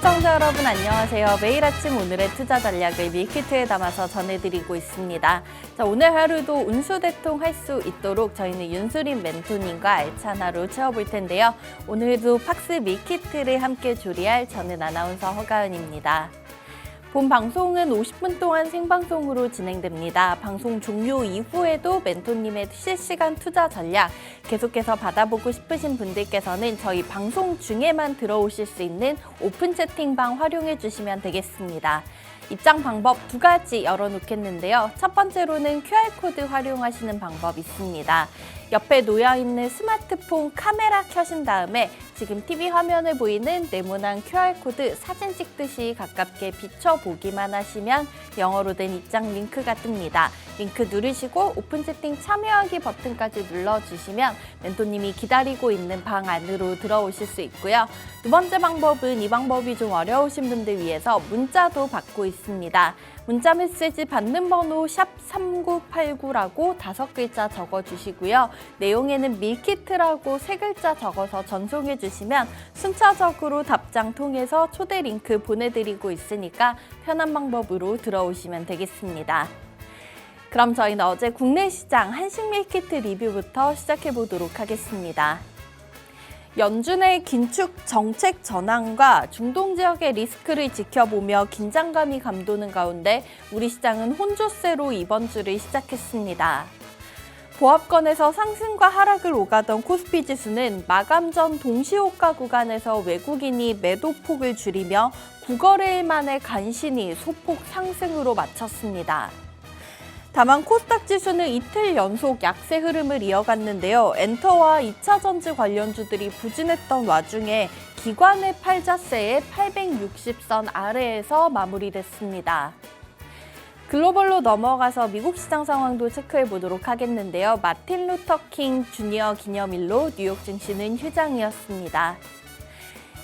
시청자 여러분 안녕하세요. 매일 아침 오늘의 투자 전략을 밀키트에 담아서 전해드리고 있습니다. 자, 오늘 하루도 운수대통할 수 있도록 저희는 윤수린 멘토님과 알찬 하루 채워볼 텐데요. 오늘도 팍스 밀키트를 함께 조리할 저는 아나운서 허가은입니다. 본 방송은 50분 동안 생방송으로 진행됩니다. 방송 종료 이후에도 멘토님의 실시간 투자 전략 계속해서 받아보고 싶으신 분들께서는 저희 방송 중에만 들어오실 수 있는 오픈 채팅방 활용해 주시면 되겠습니다. 입장 방법 두 가지 열어놓겠는데요. 첫 번째로는 QR코드 활용하시는 방법이 있습니다. 옆에 놓여있는 스마트폰 카메라 켜신 다음에 지금 TV 화면에 보이는 네모난 QR코드 사진 찍듯이 가깝게 비춰보기만 하시면 영어로 된 입장 링크가 뜹니다. 링크 누르시고 오픈 채팅 참여하기 버튼까지 눌러주시면 멘토님이 기다리고 있는 방 안으로 들어오실 수 있고요. 두 번째 방법은 이 방법이 좀 어려우신 분들 위해서 문자도 받고 있습니다. 문자 메시지 받는 번호 샵 3989라고 5글자 적어주시고요. 내용에는 밀키트라고 3글자 적어서 전송해 주시면 순차적으로 답장 통해서 초대 링크 보내드리고 있으니까 편한 방법으로 들어오시면 되겠습니다. 그럼 저희는 어제 국내 시장 한식 밀키트 리뷰부터 시작해 보도록 하겠습니다. 연준의 긴축 정책 전환과 중동 지역의 리스크를 지켜보며 긴장감이 감도는 가운데 우리 시장은 혼조세로 이번 주를 시작했습니다. 보합권에서 상승과 하락을 오가던 코스피 지수는 마감 전 동시호가 구간에서 외국인이 매도폭을 줄이며 9거래일 만에 간신히 소폭 상승으로 마쳤습니다. 다만 코스닥 지수는 이틀 연속 약세 흐름을 이어갔는데요. 엔터와 2차전지 관련주들이 부진했던 와중에 기관의 팔자세의 860선 아래에서 마무리됐습니다. 글로벌로 넘어가서 미국 시장 상황도 체크해 보도록 하겠는데요. 마틴 루터 킹 주니어 기념일로 뉴욕 증시는 휴장이었습니다.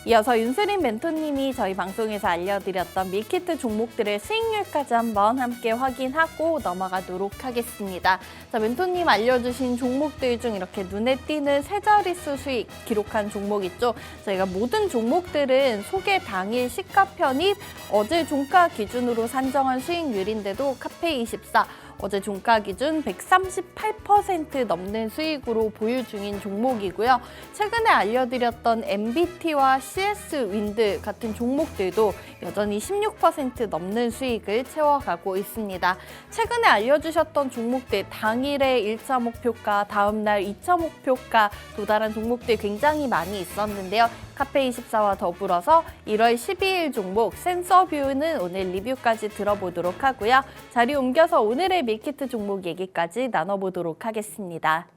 이어서 윤수린 멘토님이 저희 방송에서 알려드렸던 밀키트 종목들의 수익률까지 한번 함께 확인하고 넘어가도록 하겠습니다. 자, 멘토님 알려주신 종목들 중 이렇게 눈에 띄는 세 자릿수 수익 기록한 종목 있죠? 저희가 모든 종목들은 소개 당일 시가 편입, 어제 종가 기준으로 산정한 수익률인데도 카페24 어제 종가 기준 138% 넘는 수익으로 보유 중인 종목이고요. 최근에 알려드렸던 MBT와 CS 윈드 같은 종목들도 여전히 16% 넘는 수익을 채워가고 있습니다. 최근에 알려주셨던 종목들 당일의 1차 목표가, 다음날 2차 목표가 도달한 종목들 굉장히 많이 있었는데요. 카페24와 더불어서 1월 12일 종목 센서뷰는 오늘 리뷰까지 들어보도록 하고요. 자리 옮겨서 오늘의 밀키트 종목 얘기까지 나눠보도록 하겠습니다.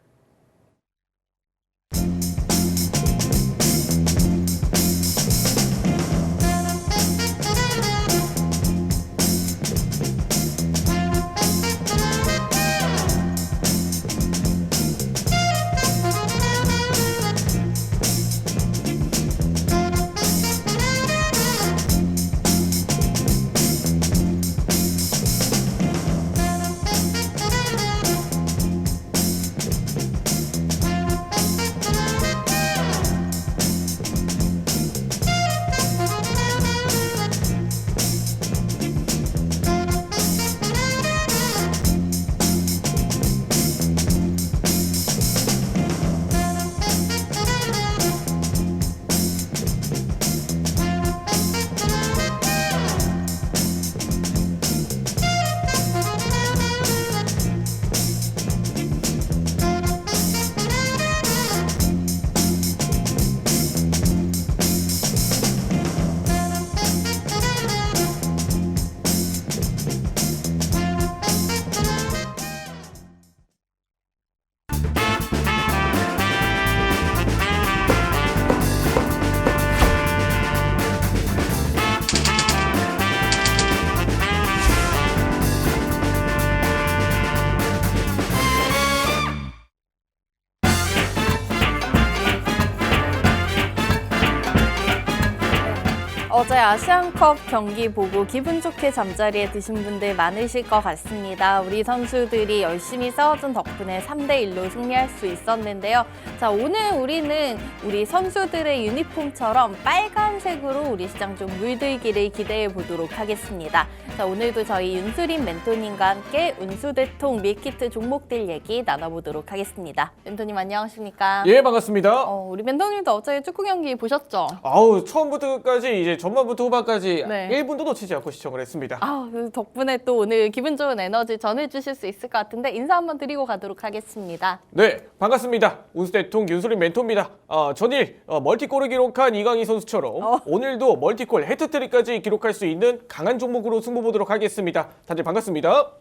어제 아시안컵 경기 보고 기분 좋게 잠자리에 드신 분들 많으실 것 같습니다. 우리 선수들이 열심히 싸워준 덕분에 3대1로 승리할 수 있었는데요. 자, 오늘 우리는 우리 선수들의 유니폼처럼 빨간색으로 우리 시장 좀 물들기를 기대해 보도록 하겠습니다. 자, 오늘도 저희 윤수린 멘토님과 함께 운수대통 밀키트 종목들 얘기 나눠보도록 하겠습니다. 멘토님 안녕하십니까? 예, 반갑습니다. 우리 멘토님도 어제 축구 경기 보셨죠? 아우, 처음부터 끝까지 이제 전반부터 후반까지 네. 1분도 놓치지 않고 시청을 했습니다. 그 덕분에 또 오늘 기분 좋은 에너지 전해주실 수 있을 것 같은데 인사 한번 드리고 가도록 하겠습니다. 네, 반갑습니다. 운수대통 윤수린 멘토입니다. 전일 멀티골을 기록한 이강인 선수처럼 오늘도 멀티골 해트트릭까지 기록할 수 있는 강한 종목으로 승부 보도록 하겠습니다. 다들 반갑습니다.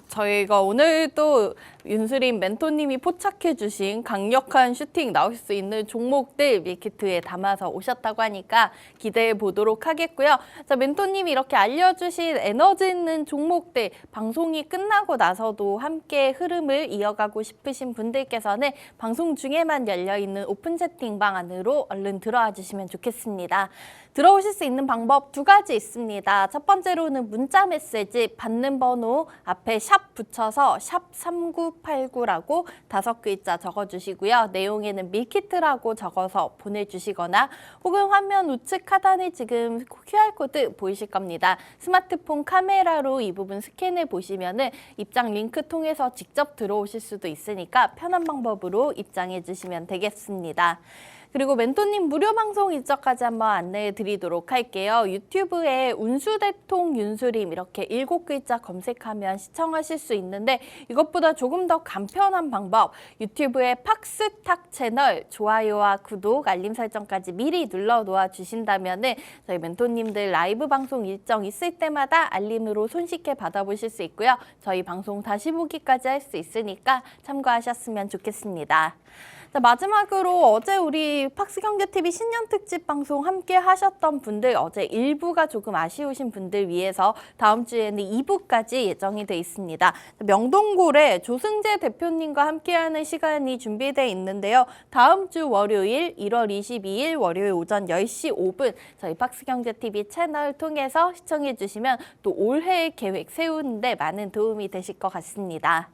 저희가 오늘 또 윤수린 멘토님이 포착해주신 강력한 슈팅 나올 수 있는 종목들 밀키트에 담아서 오셨다고 하니까 기대해 보도록 하겠고요. 자, 멘토님이 이렇게 알려주신 에너지 있는 종목들 방송이 끝나고 나서도 함께 흐름을 이어가고 싶으신 분들께서는 방송 중에만 열려있는 오픈 채팅방 안으로 얼른 들어와 주시면 좋겠습니다. 들어오실 수 있는 방법 두 가지 있습니다. 첫 번째로는 문자 메시지 받는 번호 앞에 샵 붙여서 샵 3989라고 5글자 적어주시고요. 내용에는 밀키트라고 적어서 보내주시거나 혹은 화면 우측 하단에 지금 QR코드 보이실 겁니다. 스마트폰 카메라로 이 부분 스캔해 보시면은 입장 링크 통해서 직접 들어오실 수도 있으니까 편한 방법으로 입장해 주시면 되겠습니다. 그리고 멘토님 무료 방송 일정까지 한번 안내해 드리도록 할게요. 유튜브에 운수대통 윤수림 이렇게 7글자 검색하면 시청하실 수 있는데 이것보다 조금 더 간편한 방법 유튜브에 팍스탁 채널 좋아요와 구독, 알림 설정까지 미리 눌러 놓아 주신다면 저희 멘토님들 라이브 방송 일정 있을 때마다 알림으로 손쉽게 받아보실 수 있고요. 저희 방송 다시 보기까지 할 수 있으니까 참고하셨으면 좋겠습니다. 자, 마지막으로 어제 우리 팍스경제TV 신년 특집 방송 함께 하셨던 분들 어제 1부가 조금 아쉬우신 분들 위해서 다음 주에는 2부까지 예정이 돼 있습니다. 명동골에 조승재 대표님과 함께하는 시간이 준비되어 있는데요. 다음 주 월요일 1월 22일 월요일 오전 10시 5분 저희 팍스경제TV 채널 통해서 시청해 주시면 또 올해 계획 세우는데 많은 도움이 되실 것 같습니다.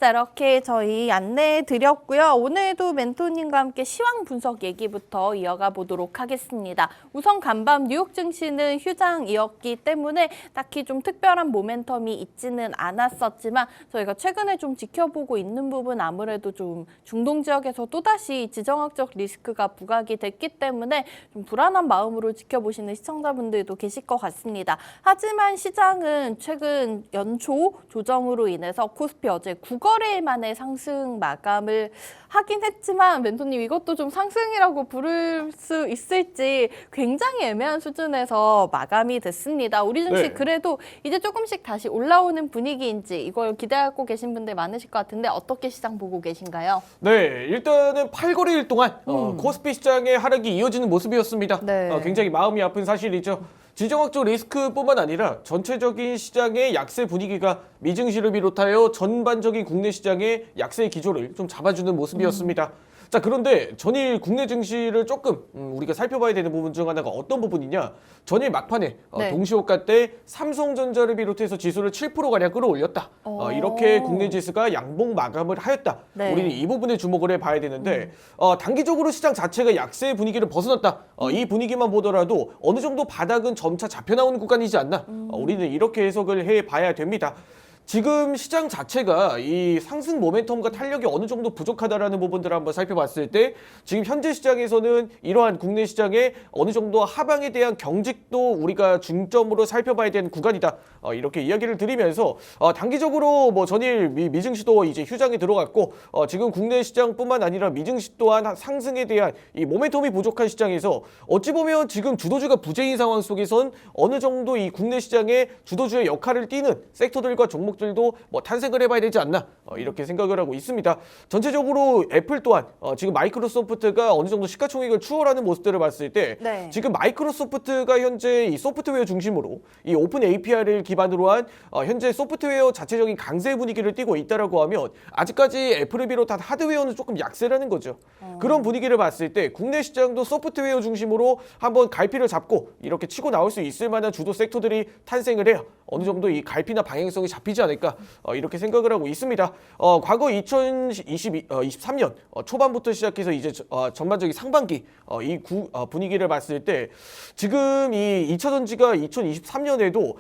자, 이렇게 저희 안내해 드렸고요. 오늘도 멘토님과 함께 시황 분석 얘기부터 이어가 보도록 하겠습니다. 우선 간밤 뉴욕 증시는 휴장이었기 때문에 딱히 좀 특별한 모멘텀이 있지는 않았었지만 저희가 최근에 좀 지켜보고 있는 부분 아무래도 좀 중동 지역에서 또다시 지정학적 리스크가 부각이 됐기 때문에 좀 불안한 마음으로 지켜보시는 시청자분들도 계실 것 같습니다. 하지만 시장은 최근 연초 조정으로 인해서 코스피 어제 9거래일 만에 상승 마감을 하긴 했지만 멘토님 이것도 좀 상승이라고 부를 수 있을지 굉장히 애매한 수준에서 마감이 됐습니다. 우리 증시 네. 그래도 이제 조금씩 다시 올라오는 분위기인지 이걸 기대하고 계신 분들 많으실 것 같은데 어떻게 시장 보고 계신가요? 네, 일단은 8거래일 동안 코스피 시장의 하락이 이어지는 모습이었습니다. 네. 굉장히 마음이 아픈 사실이죠. 지정학적 리스크뿐만 아니라 전체적인 시장의 약세 분위기가 미증시를 비롯하여 전반적인 국내 시장의 약세 기조를 좀 잡아주는 모습이었습니다. 자, 그런데 전일 국내 증시를 조금 우리가 살펴봐야 되는 부분 중 하나가 어떤 부분이냐. 전일 막판에 네. 동시호가 때 삼성전자를 비롯해서 지수를 7%가량 끌어올렸다. 이렇게 국내 지수가 양봉 마감을 하였다. 네. 우리는 이 부분에 주목을 해봐야 되는데 단기적으로 시장 자체가 약세 분위기를 벗어났다. 이 분위기만 보더라도 어느 정도 바닥은 점차 잡혀나오는 구간이지 않나. 우리는 이렇게 해석을 해봐야 됩니다. 지금 시장 자체가 이 상승 모멘텀과 탄력이 어느 정도 부족하다라는 부분들을 한번 살펴봤을 때 지금 현재 시장에서는 이러한 국내 시장의 어느 정도 하방에 대한 경직도 우리가 중점으로 살펴봐야 되는 구간이다. 이렇게 이야기를 드리면서 단기적으로 뭐 전일 미증시도 이제 휴장에 들어갔고 지금 국내 시장뿐만 아니라 미증시 또한 상승에 대한 이 모멘텀이 부족한 시장에서 어찌 보면 지금 주도주가 부재인 상황 속에선 어느 정도 이 국내 시장의 주도주의 역할을 띠는 섹터들과 종목 종목들도 뭐 탄생을 해봐야 되지 않나 이렇게 생각을 하고 있습니다. 전체적으로 애플 또한 지금 마이크로소프트가 어느 정도 시가총액을 추월하는 모습들을 봤을 때 네. 지금 마이크로소프트가 현재 이 소프트웨어 중심으로 이 오픈 API를 기반으로 한 현재 소프트웨어 자체적인 강세 분위기를 띠고 있다라고 하면 아직까지 애플을 비롯한 하드웨어는 조금 약세라는 거죠. 그런 분위기를 봤을 때 국내 시장도 소프트웨어 중심으로 한번 갈피를 잡고 이렇게 치고 나올 수 있을 만한 주도 섹터들이 탄생을 해야 어느 정도 이 갈피나 방향성이 잡히지 않을까 이렇게 생각을 하고 있습니다. 과거 2023년 초반부터 시작해서 이제 전반적인 상반기 분위기를 봤을 때 지금 이 2차 전지가 2023년에도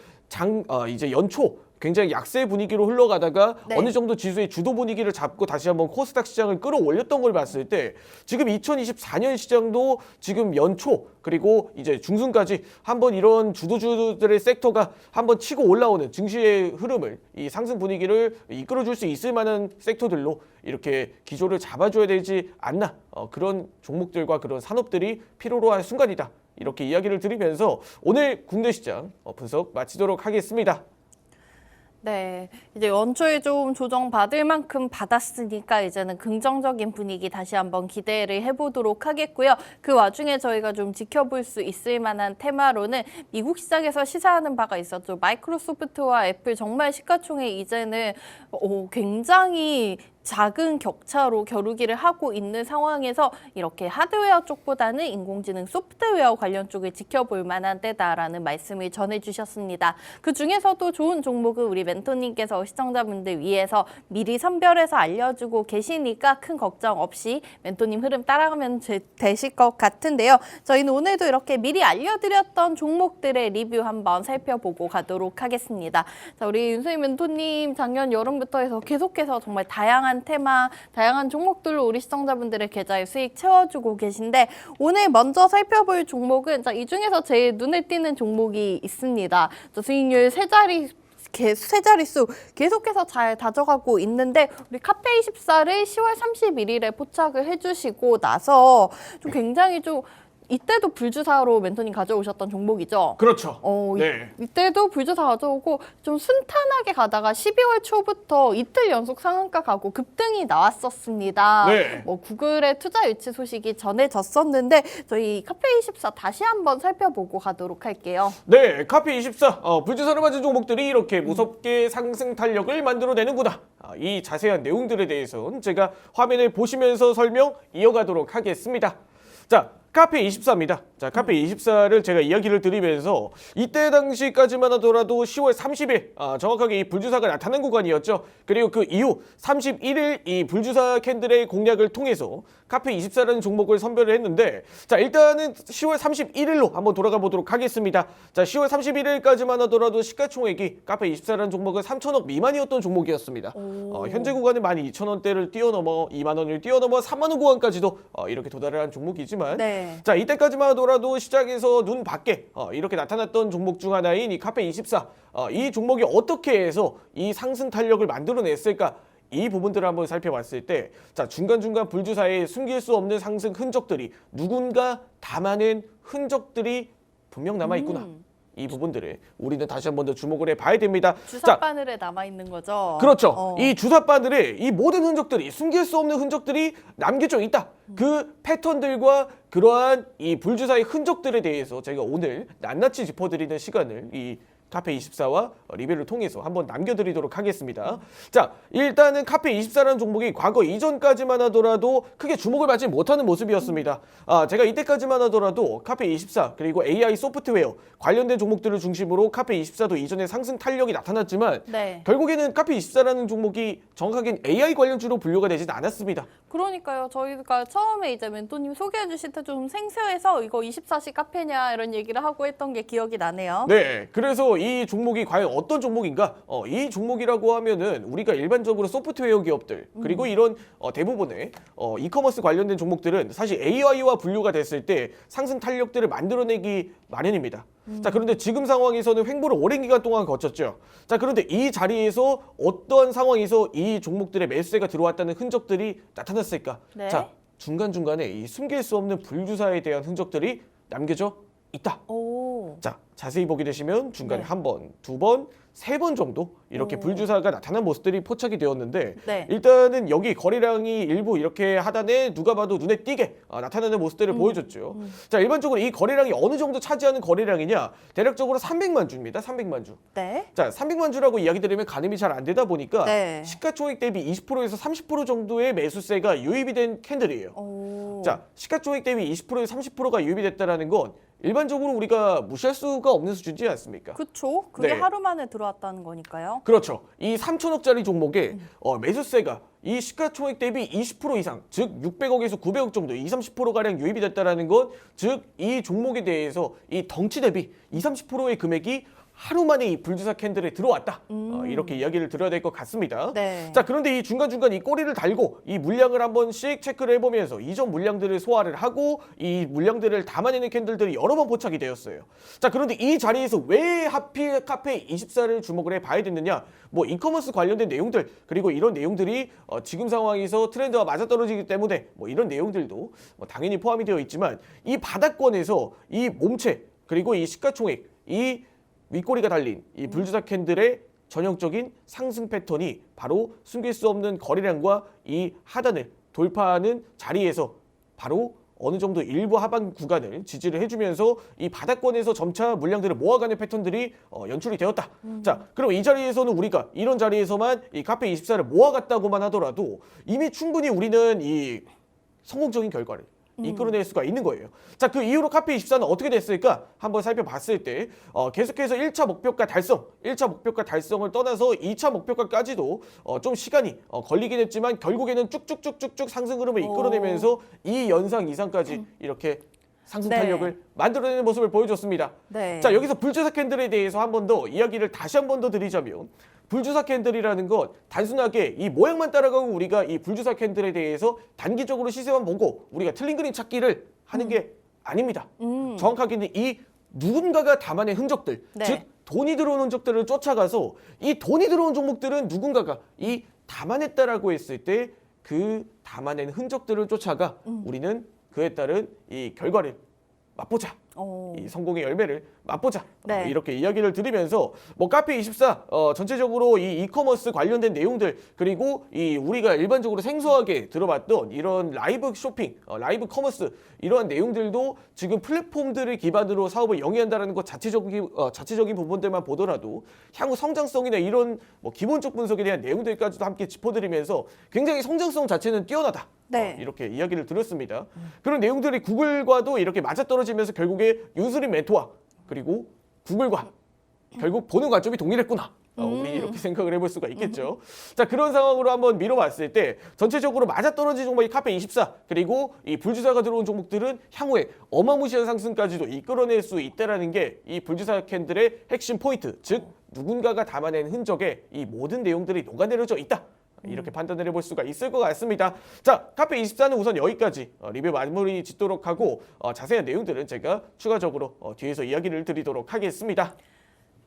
이제 연초 굉장히 약세 분위기로 흘러가다가 네. 어느 정도 지수의 주도 분위기를 잡고 다시 한번 코스닥 시장을 끌어올렸던 걸 봤을 때 지금 2024년 시장도 지금 연초 그리고 이제 중순까지 한번 이런 주도주들의 섹터가 한번 치고 올라오는 증시의 흐름을 이 상승 분위기를 이끌어줄 수 있을 만한 섹터들로 이렇게 기조를 잡아줘야 되지 않나 그런 종목들과 그런 산업들이 필요로 한 순간이다. 이렇게 이야기를 드리면서 오늘 국내 시장 분석 마치도록 하겠습니다. 네, 이제 연초에 좀 조정받을 만큼 받았으니까 이제는 긍정적인 분위기 다시 한번 기대를 해보도록 하겠고요. 그 와중에 저희가 좀 지켜볼 수 있을 만한 테마로는 미국 시장에서 시사하는 바가 있었죠. 마이크로소프트와 애플 정말 시가총액 이제는 굉장히 작은 격차로 겨루기를 하고 있는 상황에서 이렇게 하드웨어 쪽보다는 인공지능 소프트웨어 관련 쪽을 지켜볼 만한 때다라는 말씀을 전해주셨습니다. 그 중에서도 좋은 종목을 우리 멘토님께서 시청자분들 위해서 미리 선별해서 알려주고 계시니까 큰 걱정 없이 멘토님 흐름 따라가면 되실 것 같은데요. 저희는 오늘도 이렇게 미리 알려드렸던 종목들의 리뷰 한번 살펴보고 가도록 하겠습니다. 자, 우리 윤수희 멘토님 작년 여름부터 해서 계속해서 정말 다양한 테마, 다양한 종목들로 우리 시청자분들의 계좌에 수익 채워주고 계신데 오늘 먼저 살펴볼 종목은 이 중에서 제일 눈에 띄는 종목이 있습니다. 수익률 세 자릿수 계속해서 잘 다져가고 있는데 우리 카페24를 10월 31일에 포착을 해주시고 나서 좀 굉장히 좀 이때도 불주사로 멘토님 가져오셨던 종목이죠? 그렇죠. 네. 이때도 불주사 가져오고 좀 순탄하게 가다가 12월 초부터 이틀 연속 상한가 가고 급등이 나왔었습니다. 네. 구글의 투자 유치 소식이 전해졌었는데 저희 카페24 다시 한번 살펴보고 가도록 할게요. 네, 카페24 불주사를 맞은 종목들이 이렇게 무섭게 상승 탄력을 만들어내는구나. 이 자세한 내용들에 대해서는 제가 화면을 보시면서 설명 이어가도록 하겠습니다. 자, 카페24입니다. 자, 카페24를 제가 이야기를 드리면서 이때 당시까지만 하더라도 10월 30일 정확하게 이 불주사가 나타난 구간이었죠. 그리고 그 이후 31일 이 불주사 캔들의 공략을 통해서 카페24라는 종목을 선별을 했는데 자, 일단은 10월 31일로 한번 돌아가 보도록 하겠습니다. 자, 10월 31일까지만 하더라도 시가총액이 카페24라는 종목은 3천억 미만이었던 종목이었습니다. 현재 구간은 12,000원대를 뛰어넘어 2만 원을 뛰어넘어 3만 원 구간까지도 이렇게 도달을 한 종목이지만 네. 자, 이때까지만 하더라도 시장에서 눈 밖에 이렇게 나타났던 종목 중 하나인 이 카페24 이 종목이 어떻게 해서 이 상승 탄력을 만들어냈을까? 이 부분들을 한번 살펴봤을 때 자, 중간중간 불주사에 숨길 수 없는 상승 흔적들이 누군가 담아낸 흔적들이 분명 남아있구나. 이 부분들을 우리는 다시 한 번 더 주목을 해봐야 됩니다. 주사 바늘에 남아있는 거죠? 그렇죠. 이 주사 바늘에 이 모든 흔적들이 숨길 수 없는 흔적들이 남겨져 있다. 그 패턴들과 그러한 이 불주사의 흔적들에 대해서 제가 오늘 낱낱이 짚어드리는 시간을 이 카페24와 리뷰를 통해서 한번 남겨드리도록 하겠습니다. 자, 일단은 카페24라는 종목이 과거 이전까지만 하더라도 크게 주목을 받지 못하는 모습이었습니다. 제가 이때까지만 하더라도 카페24 그리고 AI 소프트웨어 관련된 종목들을 중심으로 카페24도 이전에 상승 탄력이 나타났지만 네. 결국에는 카페24라는 종목이 정확하게 AI 관련주로 분류가 되진 않았습니다. 그러니까요. 저희가 처음에 이제 멘토님 소개해 주실 때 좀 생소해서 이거 24시 카페냐 이런 얘기를 하고 했던 게 기억이 나네요. 네, 그래서 이 종목이 과연 어떤 종목인가? 이 종목이라고 하면은 우리가 일반적으로 소프트웨어 기업들 그리고 이런 대부분의 이커머스 관련된 종목들은 사실 AI와 분류가 됐을 때 상승 탄력들을 만들어내기 마련입니다. 자, 그런데 지금 상황에서는 횡보를 오랜 기간 동안 거쳤죠. 자, 그런데 이 자리에서 어떤 상황에서 이 종목들의 매수세가 들어왔다는 흔적들이 나타났을까? 네. 자, 중간중간에 이 숨길 수 없는 불주사에 대한 흔적들이 남겨져 있다. 오. 자, 자세히 보게 되시면 중간에 네. 한 번, 두 번, 세 번 정도 이렇게 오. 불주사가 나타난 모습들이 포착이 되었는데 네. 일단은 여기 거래량이 일부 이렇게 하단에 누가 봐도 눈에 띄게 나타나는 모습들을 보여줬죠. 자, 일반적으로 이 거래량이 어느 정도 차지하는 거래량이냐? 대략적으로 300만 주입니다. 300만 주. 네. 자, 300만 주라고 이야기 드리면 가늠이 잘 안 되다 보니까 네. 시가총액 대비 20%에서 30% 정도의 매수세가 유입이 된 캔들이에요. 오. 자, 시가총액 대비 20%에서 30%가 유입이 됐다라는 건 일반적으로 우리가 무시할 수가 없는 수준이지 않습니까? 그쵸. 그게 네. 하루 만에 들어왔다는 거니까요. 그렇죠. 이 3천억짜리 종목에 매수세가 이 시가총액 대비 20% 이상, 즉 600억에서 900억 정도, 30%가량 유입이 됐다라는 건, 즉 이 종목에 대해서 이 덩치 대비 30%의 금액이 하루 만에 이 불주사 캔들에 들어왔다. 이렇게 이야기를 드려야 될 것 같습니다. 네. 자, 그런데 이 중간중간 이 꼬리를 달고 이 물량을 한 번씩 체크를 해보면서 이전 물량들을 소화를 하고 이 물량들을 담아내는 캔들들이 여러 번 포착이 되었어요. 자, 그런데 이 자리에서 왜 하필 카페24를 주목을 해봐야 됐느냐? 뭐 이커머스 관련된 내용들, 그리고 이런 내용들이 지금 상황에서 트렌드와 맞아떨어지기 때문에 뭐 이런 내용들도 뭐 당연히 포함이 되어 있지만 이 바닥권에서 이 몸체 그리고 이 시가총액, 이 윗꼬리가 달린 이 불주사 캔들의 전형적인 상승 패턴이 바로 숨길 수 없는 거래량과 이 하단을 돌파하는 자리에서 바로 어느 정도 일부 하반 구간을 지지를 해주면서 이 바닥권에서 점차 물량들을 모아가는 패턴들이 연출이 되었다. 자, 그럼 이 자리에서는 우리가 이런 자리에서만 이 카페24를 모아갔다고만 하더라도 이미 충분히 우리는 이 성공적인 결과를 이끌어낼 수가 있는 거예요. 자, 그 이후로 카페24는 어떻게 됐을까? 한번 살펴봤을 때 계속해서 1차 목표가 달성, 1차 목표가 달성을 떠나서 2차 목표가까지도 좀 시간이 걸리긴 했지만 결국에는 쭉쭉쭉쭉쭉 상승 흐름을 이끌어내면서 이 연상 이상까지 이렇게 상승 네. 탄력을 만들어내는 모습을 보여줬습니다. 네. 자, 여기서 불주사 캔들에 대해서 한 번 더 이야기를 다시 한 번 더 드리자면 불주사 캔들이라는 건 단순하게 이 모양만 따라가고 우리가 이 불주사 캔들에 대해서 단기적으로 시세만 보고 우리가 틀린 그림 찾기를 하는 게 아닙니다. 정확하게는 이 누군가가 담아낸 흔적들, 네. 즉 돈이 들어온 흔적들을 쫓아가서 이 돈이 들어온 종목들은 누군가가 이 담아냈다라고 했을 때 그 담아낸 흔적들을 쫓아가 우리는 그에 따른 이 결과를 맛보자. 오. 이 성공의 열매를 맛보자. 네. 이렇게 이야기를 드리면서 뭐 카페24 전체적으로 이 이커머스 관련된 내용들 그리고 이 우리가 일반적으로 생소하게 들어봤던 이런 라이브 쇼핑, 라이브 커머스 이러한 내용들도 지금 플랫폼들을 기반으로 사업을 영위한다는 것 자체적인 부분들만 보더라도 향후 성장성이나 이런 뭐 기본적 분석에 대한 내용들까지도 함께 짚어드리면서 굉장히 성장성 자체는 뛰어나다. 네. 이렇게 이야기를 드렸습니다. 그런 내용들이 구글과도 이렇게 맞아떨어지면서 결국에 윤수린 멘토와 그리고 구글과 결국 보는 관점이 동일했구나. 우리 이렇게 생각을 해볼 수가 있겠죠. 자, 그런 상황으로 한번 밀어봤을 때 전체적으로 맞아떨어진 종목이 카페24 그리고 이 불주사가 들어온 종목들은 향후에 어마무시한 상승까지도 이끌어낼 수 있다라는 게 이 불주사 캔들의 핵심 포인트, 즉 누군가가 담아낸 흔적에 이 모든 내용들이 녹아내려져 있다. 이렇게 판단을 해볼 수가 있을 것 같습니다. 자, 카페24는 우선 여기까지 리뷰 마무리 짓도록 하고 자세한 내용들은 제가 추가적으로 뒤에서 이야기를 드리도록 하겠습니다.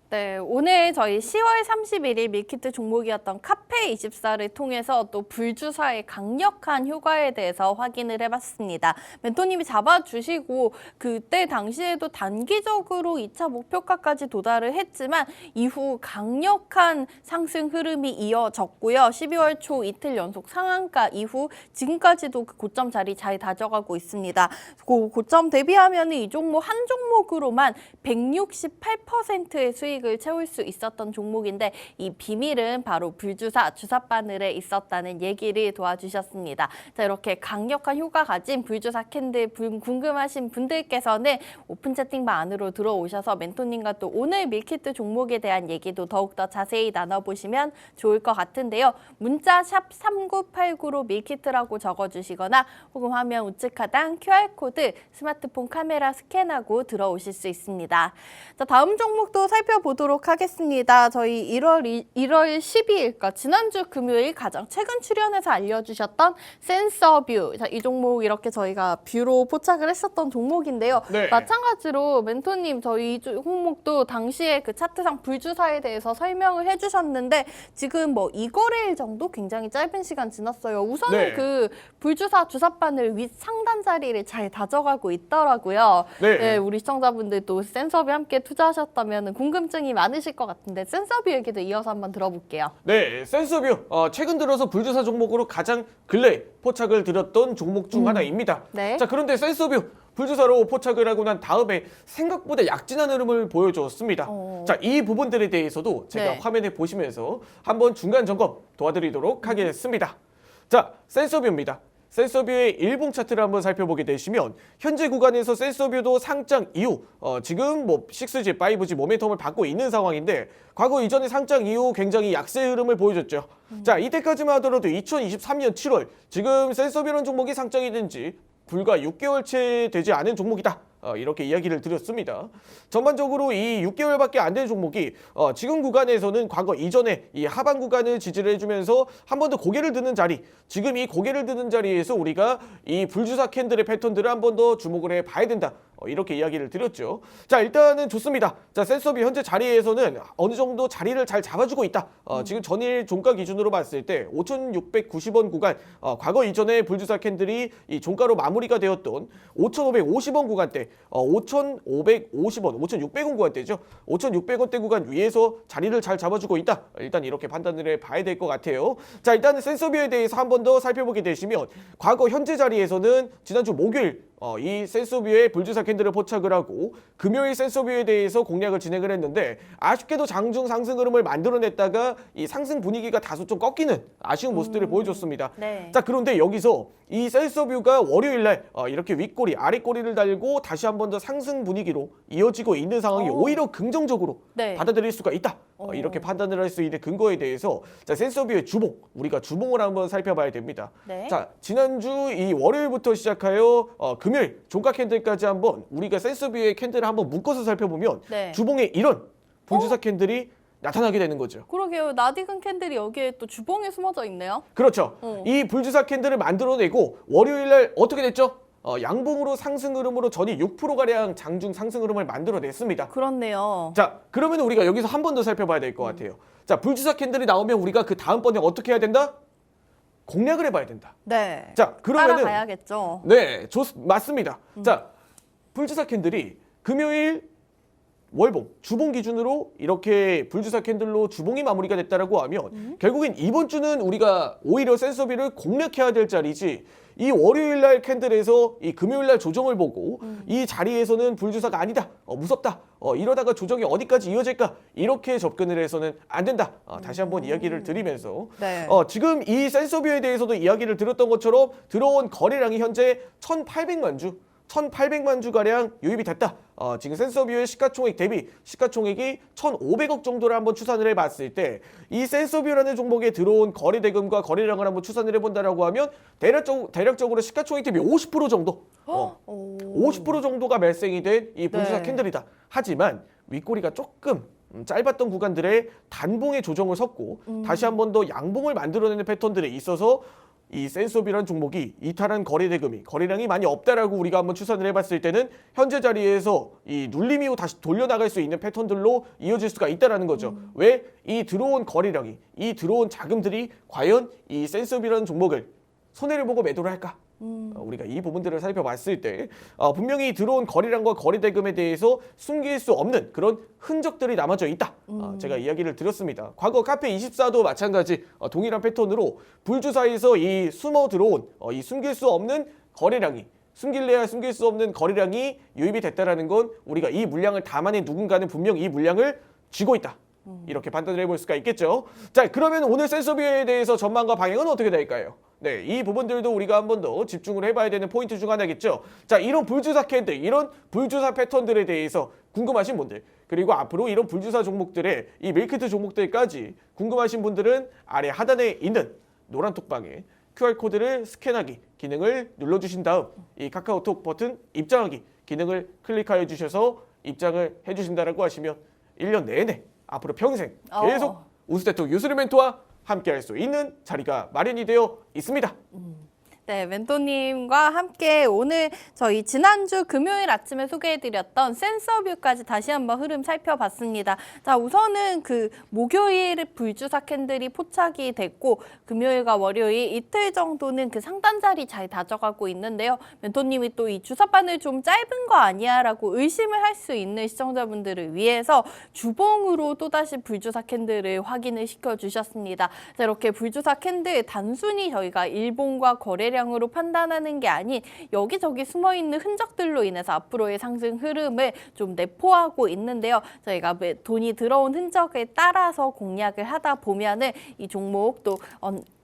네, 오늘 저희 10월 31일 밀키트 종목이었던 카페24를 통해서 또 불주사의 강력한 효과에 대해서 확인을 해봤습니다. 멘토님이 잡아주시고 그때 당시에도 단기적으로 2차 목표가까지 도달을 했지만 이후 강력한 상승 흐름이 이어졌고요. 12월 초 이틀 연속 상한가 이후 지금까지도 그 고점 자리 잘 다져가고 있습니다. 그 고점 대비하면 이 종목 한 종목으로만 168%의 수익을 채울 수 있었던 종목인데 이 비밀은 바로 불주사 주사바늘에 있었다는 얘기를 도와주셨습니다. 자, 이렇게 강력한 효과 가진 불주사 캔들 궁금하신 분들께서는 오픈 채팅방 안으로 들어오셔서 멘토님과 또 오늘 밀키트 종목에 대한 얘기도 더욱더 자세히 나눠보시면 좋을 것 같은데요. 문자 샵 3989로 밀키트라고 적어주시거나 혹은 화면 우측 하단 QR코드 스마트폰 카메라 스캔하고 들어오실 수 있습니다. 자, 다음 종목도 살펴보시죠. 살펴보도록 하겠습니다. 저희 1월 12일, 그러니까 지난주 금요일 가장 최근 출연해서 알려주셨던 센서뷰. 자, 이 종목 이렇게 저희가 뷰로 포착을 했었던 종목인데요. 네. 마찬가지로 멘토님 저희 이 종목도 당시에 그 차트상 불주사에 대해서 설명을 해주셨는데 지금 뭐 2거래일 정도 굉장히 짧은 시간 지났어요. 우선은 네. 그 불주사 주사바늘 윗 상단 자리를 잘 다져가고 있더라고요. 네. 우리 시청자분들도 센서뷰 함께 투자하셨다면 궁금증이 많으실 것 같은데 센서뷰 얘기도 이어서 한번 들어볼게요. 네, 센서뷰 최근 들어서 불주사 종목으로 가장 근래 포착을 드렸던 종목 중 하나입니다. 네. 자, 그런데 센서뷰 불주사로 포착을 하고 난 다음에 생각보다 약진한 흐름을 보여줬습니다. 자, 이 부분들에 대해서도 제가 네. 화면에 보시면서 한번 중간 점검 도와드리도록 하겠습니다. 자, 센서뷰입니다. 센서뷰의 일봉 차트를 한번 살펴보게 되시면 현재 구간에서 센서뷰도 상장 이후 지금 뭐 6G, 5G 모멘텀을 받고 있는 상황인데 과거 이전의 상장 이후 굉장히 약세 흐름을 보여줬죠. 자, 이때까지만 하더라도 2023년 7월 지금 센서뷰라는 종목이 상장이 된 지 불과 6개월째 되지 않은 종목이다. 이렇게 이야기를 드렸습니다. 전반적으로 이 6개월밖에 안 된 종목이 지금 구간에서는 과거 이전에 이 하방 구간을 지지를 해주면서 한 번 더 고개를 드는 자리, 지금 이 고개를 드는 자리에서 우리가 이 불주사 캔들의 패턴들을 한 번 더 주목을 해봐야 된다. 이렇게 이야기를 드렸죠. 자, 일단은 좋습니다. 자, 센서뷰 현재 자리에서는 어느 정도 자리를 잘 잡아주고 있다. 지금 전일 종가 기준으로 봤을 때 5,690원 구간, 과거 이전에 불주사 캔들이 이 종가로 마무리가 되었던 5,550원 구간대, 5,550원, 5,600원 구간대죠. 5,600원대 구간 위에서 자리를 잘 잡아주고 있다. 일단 이렇게 판단을 해봐야 될 것 같아요. 자, 일단은 센서뷰에 대해서 한 번 더 살펴보게 되시면 과거 현재 자리에서는 지난주 목요일 이 센서뷰의 불주사 캔들을 포착을 하고 금요일 센서뷰에 대해서 공략을 진행을 했는데 아쉽게도 장중 상승 흐름을 만들어냈다가 이 상승 분위기가 다소 좀 꺾이는 아쉬운 모습들을 보여줬습니다. 네. 자, 그런데 여기서 이 센서뷰가 월요일날 이렇게 윗꼬리 아랫꼬리를 달고 다시 한 번 더 상승 분위기로 이어지고 있는 상황이 오히려 긍정적으로 네. 받아들일 수가 있다. 이렇게 판단을 할 수 있는 근거에 대해서 자, 센서뷰의 주봉, 우리가 주봉을 한번 살펴봐야 됩니다. 네. 자, 지난주 이 월요일부터 시작하여 금요일 종가 캔들까지 한번 우리가 센서뷰의 캔들을 한번 묶어서 살펴보면 네. 주봉에 이런 불주사 캔들이 나타나게 되는 거죠. 그러게요. 나디근 캔들이 여기에 또 주봉에 숨어져 있네요. 그렇죠. 이 불주사 캔들을 만들어내고 월요일날 어떻게 됐죠? 양봉으로 상승 흐름으로 전이 6%가량 장중 상승 흐름을 만들어냈습니다. 그렇네요. 자, 그러면 우리가 여기서 한 번 더 살펴봐야 될 것 같아요. 자, 불주사 캔들이 나오면 우리가 그 다음번에 어떻게 해야 된다? 공략을 해봐야 된다. 네. 자, 그러면은 따라가야겠죠. 네, 맞습니다. 자, 불주사 캔들이 금요일 월봉, 주봉 기준으로 이렇게 불주사 캔들로 주봉이 마무리가 됐다라고 하면 결국엔 이번 주는 우리가 오히려 센서비를 공략해야 될 자리지 이 월요일날 캔들에서 이 금요일날 조정을 보고 이 자리에서는 불주사가 아니다, 무섭다, 이러다가 조정이 어디까지 이어질까 이렇게 접근을 해서는 안 된다. 다시 한번 이야기를 드리면서 네. 지금 이 센서비에 대해서도 이야기를 드렸던 것처럼 들어온 거래량이 현재 1,800만 주 1,800만 주가량 유입이 됐다. 지금 센서뷰의 시가총액 대비 시가총액이 1,500억 정도를 한번 추산을 해봤을 때 이 센서뷰라는 종목에 들어온 거래 대금과 거래량을 한번 추산을 해본다라고 하면 대략적으로 시가총액 대비 50% 정도, 50% 정도가 발생이 된 이 불주사 네. 캔들이다. 하지만 윗꼬리가 조금 짧았던 구간들의 단봉의 조정을 섰고 다시 한 번 더 양봉을 만들어내는 패턴들에 있어서 이 센서비라는 종목이 이탈한 거래 대금이 거래량이 많이 없다라고 우리가 한번 추산을 해봤을 때는 현재 자리에서 이 눌림 이후 다시 돌려나갈 수 있는 패턴들로 이어질 수가 있다라는 거죠. 왜? 이 들어온 거래량이 이 들어온 자금들이 과연 이 센서비라는 종목을 손해를 보고 매도를 할까? 우리가 이 부분들을 살펴봤을 때 분명히 들어온 거래량과 거래 대금에 대해서 숨길 수 없는 그런 흔적들이 남아져 있다. 제가 이야기를 드렸습니다. 과거 카페24도 마찬가지 동일한 패턴으로 불주사에서 이 숨어 들어온 이 숨길 수 없는 거래량이 숨길래야 숨길 수 없는 거래량이 유입이 됐다라는 건 우리가 이 물량을 담아낸 누군가는 분명 이 물량을 쥐고 있다. 이렇게 판단을 해볼 수가 있겠죠. 자, 그러면 오늘 센서비에 대해서 전망과 방향은 어떻게 될까요? 네, 이 부분들도 우리가 한 번 더 집중을 해봐야 되는 포인트 중 하나겠죠. 자, 이런 불주사 캔들, 이런 불주사 패턴들에 대해서 궁금하신 분들, 그리고 앞으로 이런 불주사 종목들의 이 밀크트 종목들까지 궁금하신 분들은 아래 하단에 있는 노란 톡방에 QR코드를 스캔하기 기능을 눌러주신 다음 이 카카오톡 버튼 입장하기 기능을 클릭하여 주셔서 입장을 해주신다라고 하시면 1년 내내 앞으로 평생 계속 운수대통 윤수림 멘토와 함께할 수 있는 자리가 마련이 되어 있습니다. 네, 멘토님과 함께 오늘 저희 지난주 금요일 아침에 소개해드렸던 센서뷰까지 다시 한번 흐름 살펴봤습니다. 자, 우선은 그 목요일 불주사 캔들이 포착이 됐고 금요일과 월요일 이틀 정도는 그 상단 자리 잘 다져가고 있는데요. 멘토님이 또 이 주사바늘 좀 짧은 거 아니야 라고 의심을 할 수 있는 시청자분들을 위해서 주봉으로 또다시 불주사 캔들을 확인을 시켜주셨습니다. 자, 이렇게 불주사 캔들 단순히 저희가 일봉과 거래량으로 판단하는 게 아닌 여기저기 숨어있는 흔적들로 인해서 앞으로의 상승 흐름을 좀 내포하고 있는데요. 저희가 돈이 들어온 흔적에 따라서 공략을 하다 보면은 이 종목 또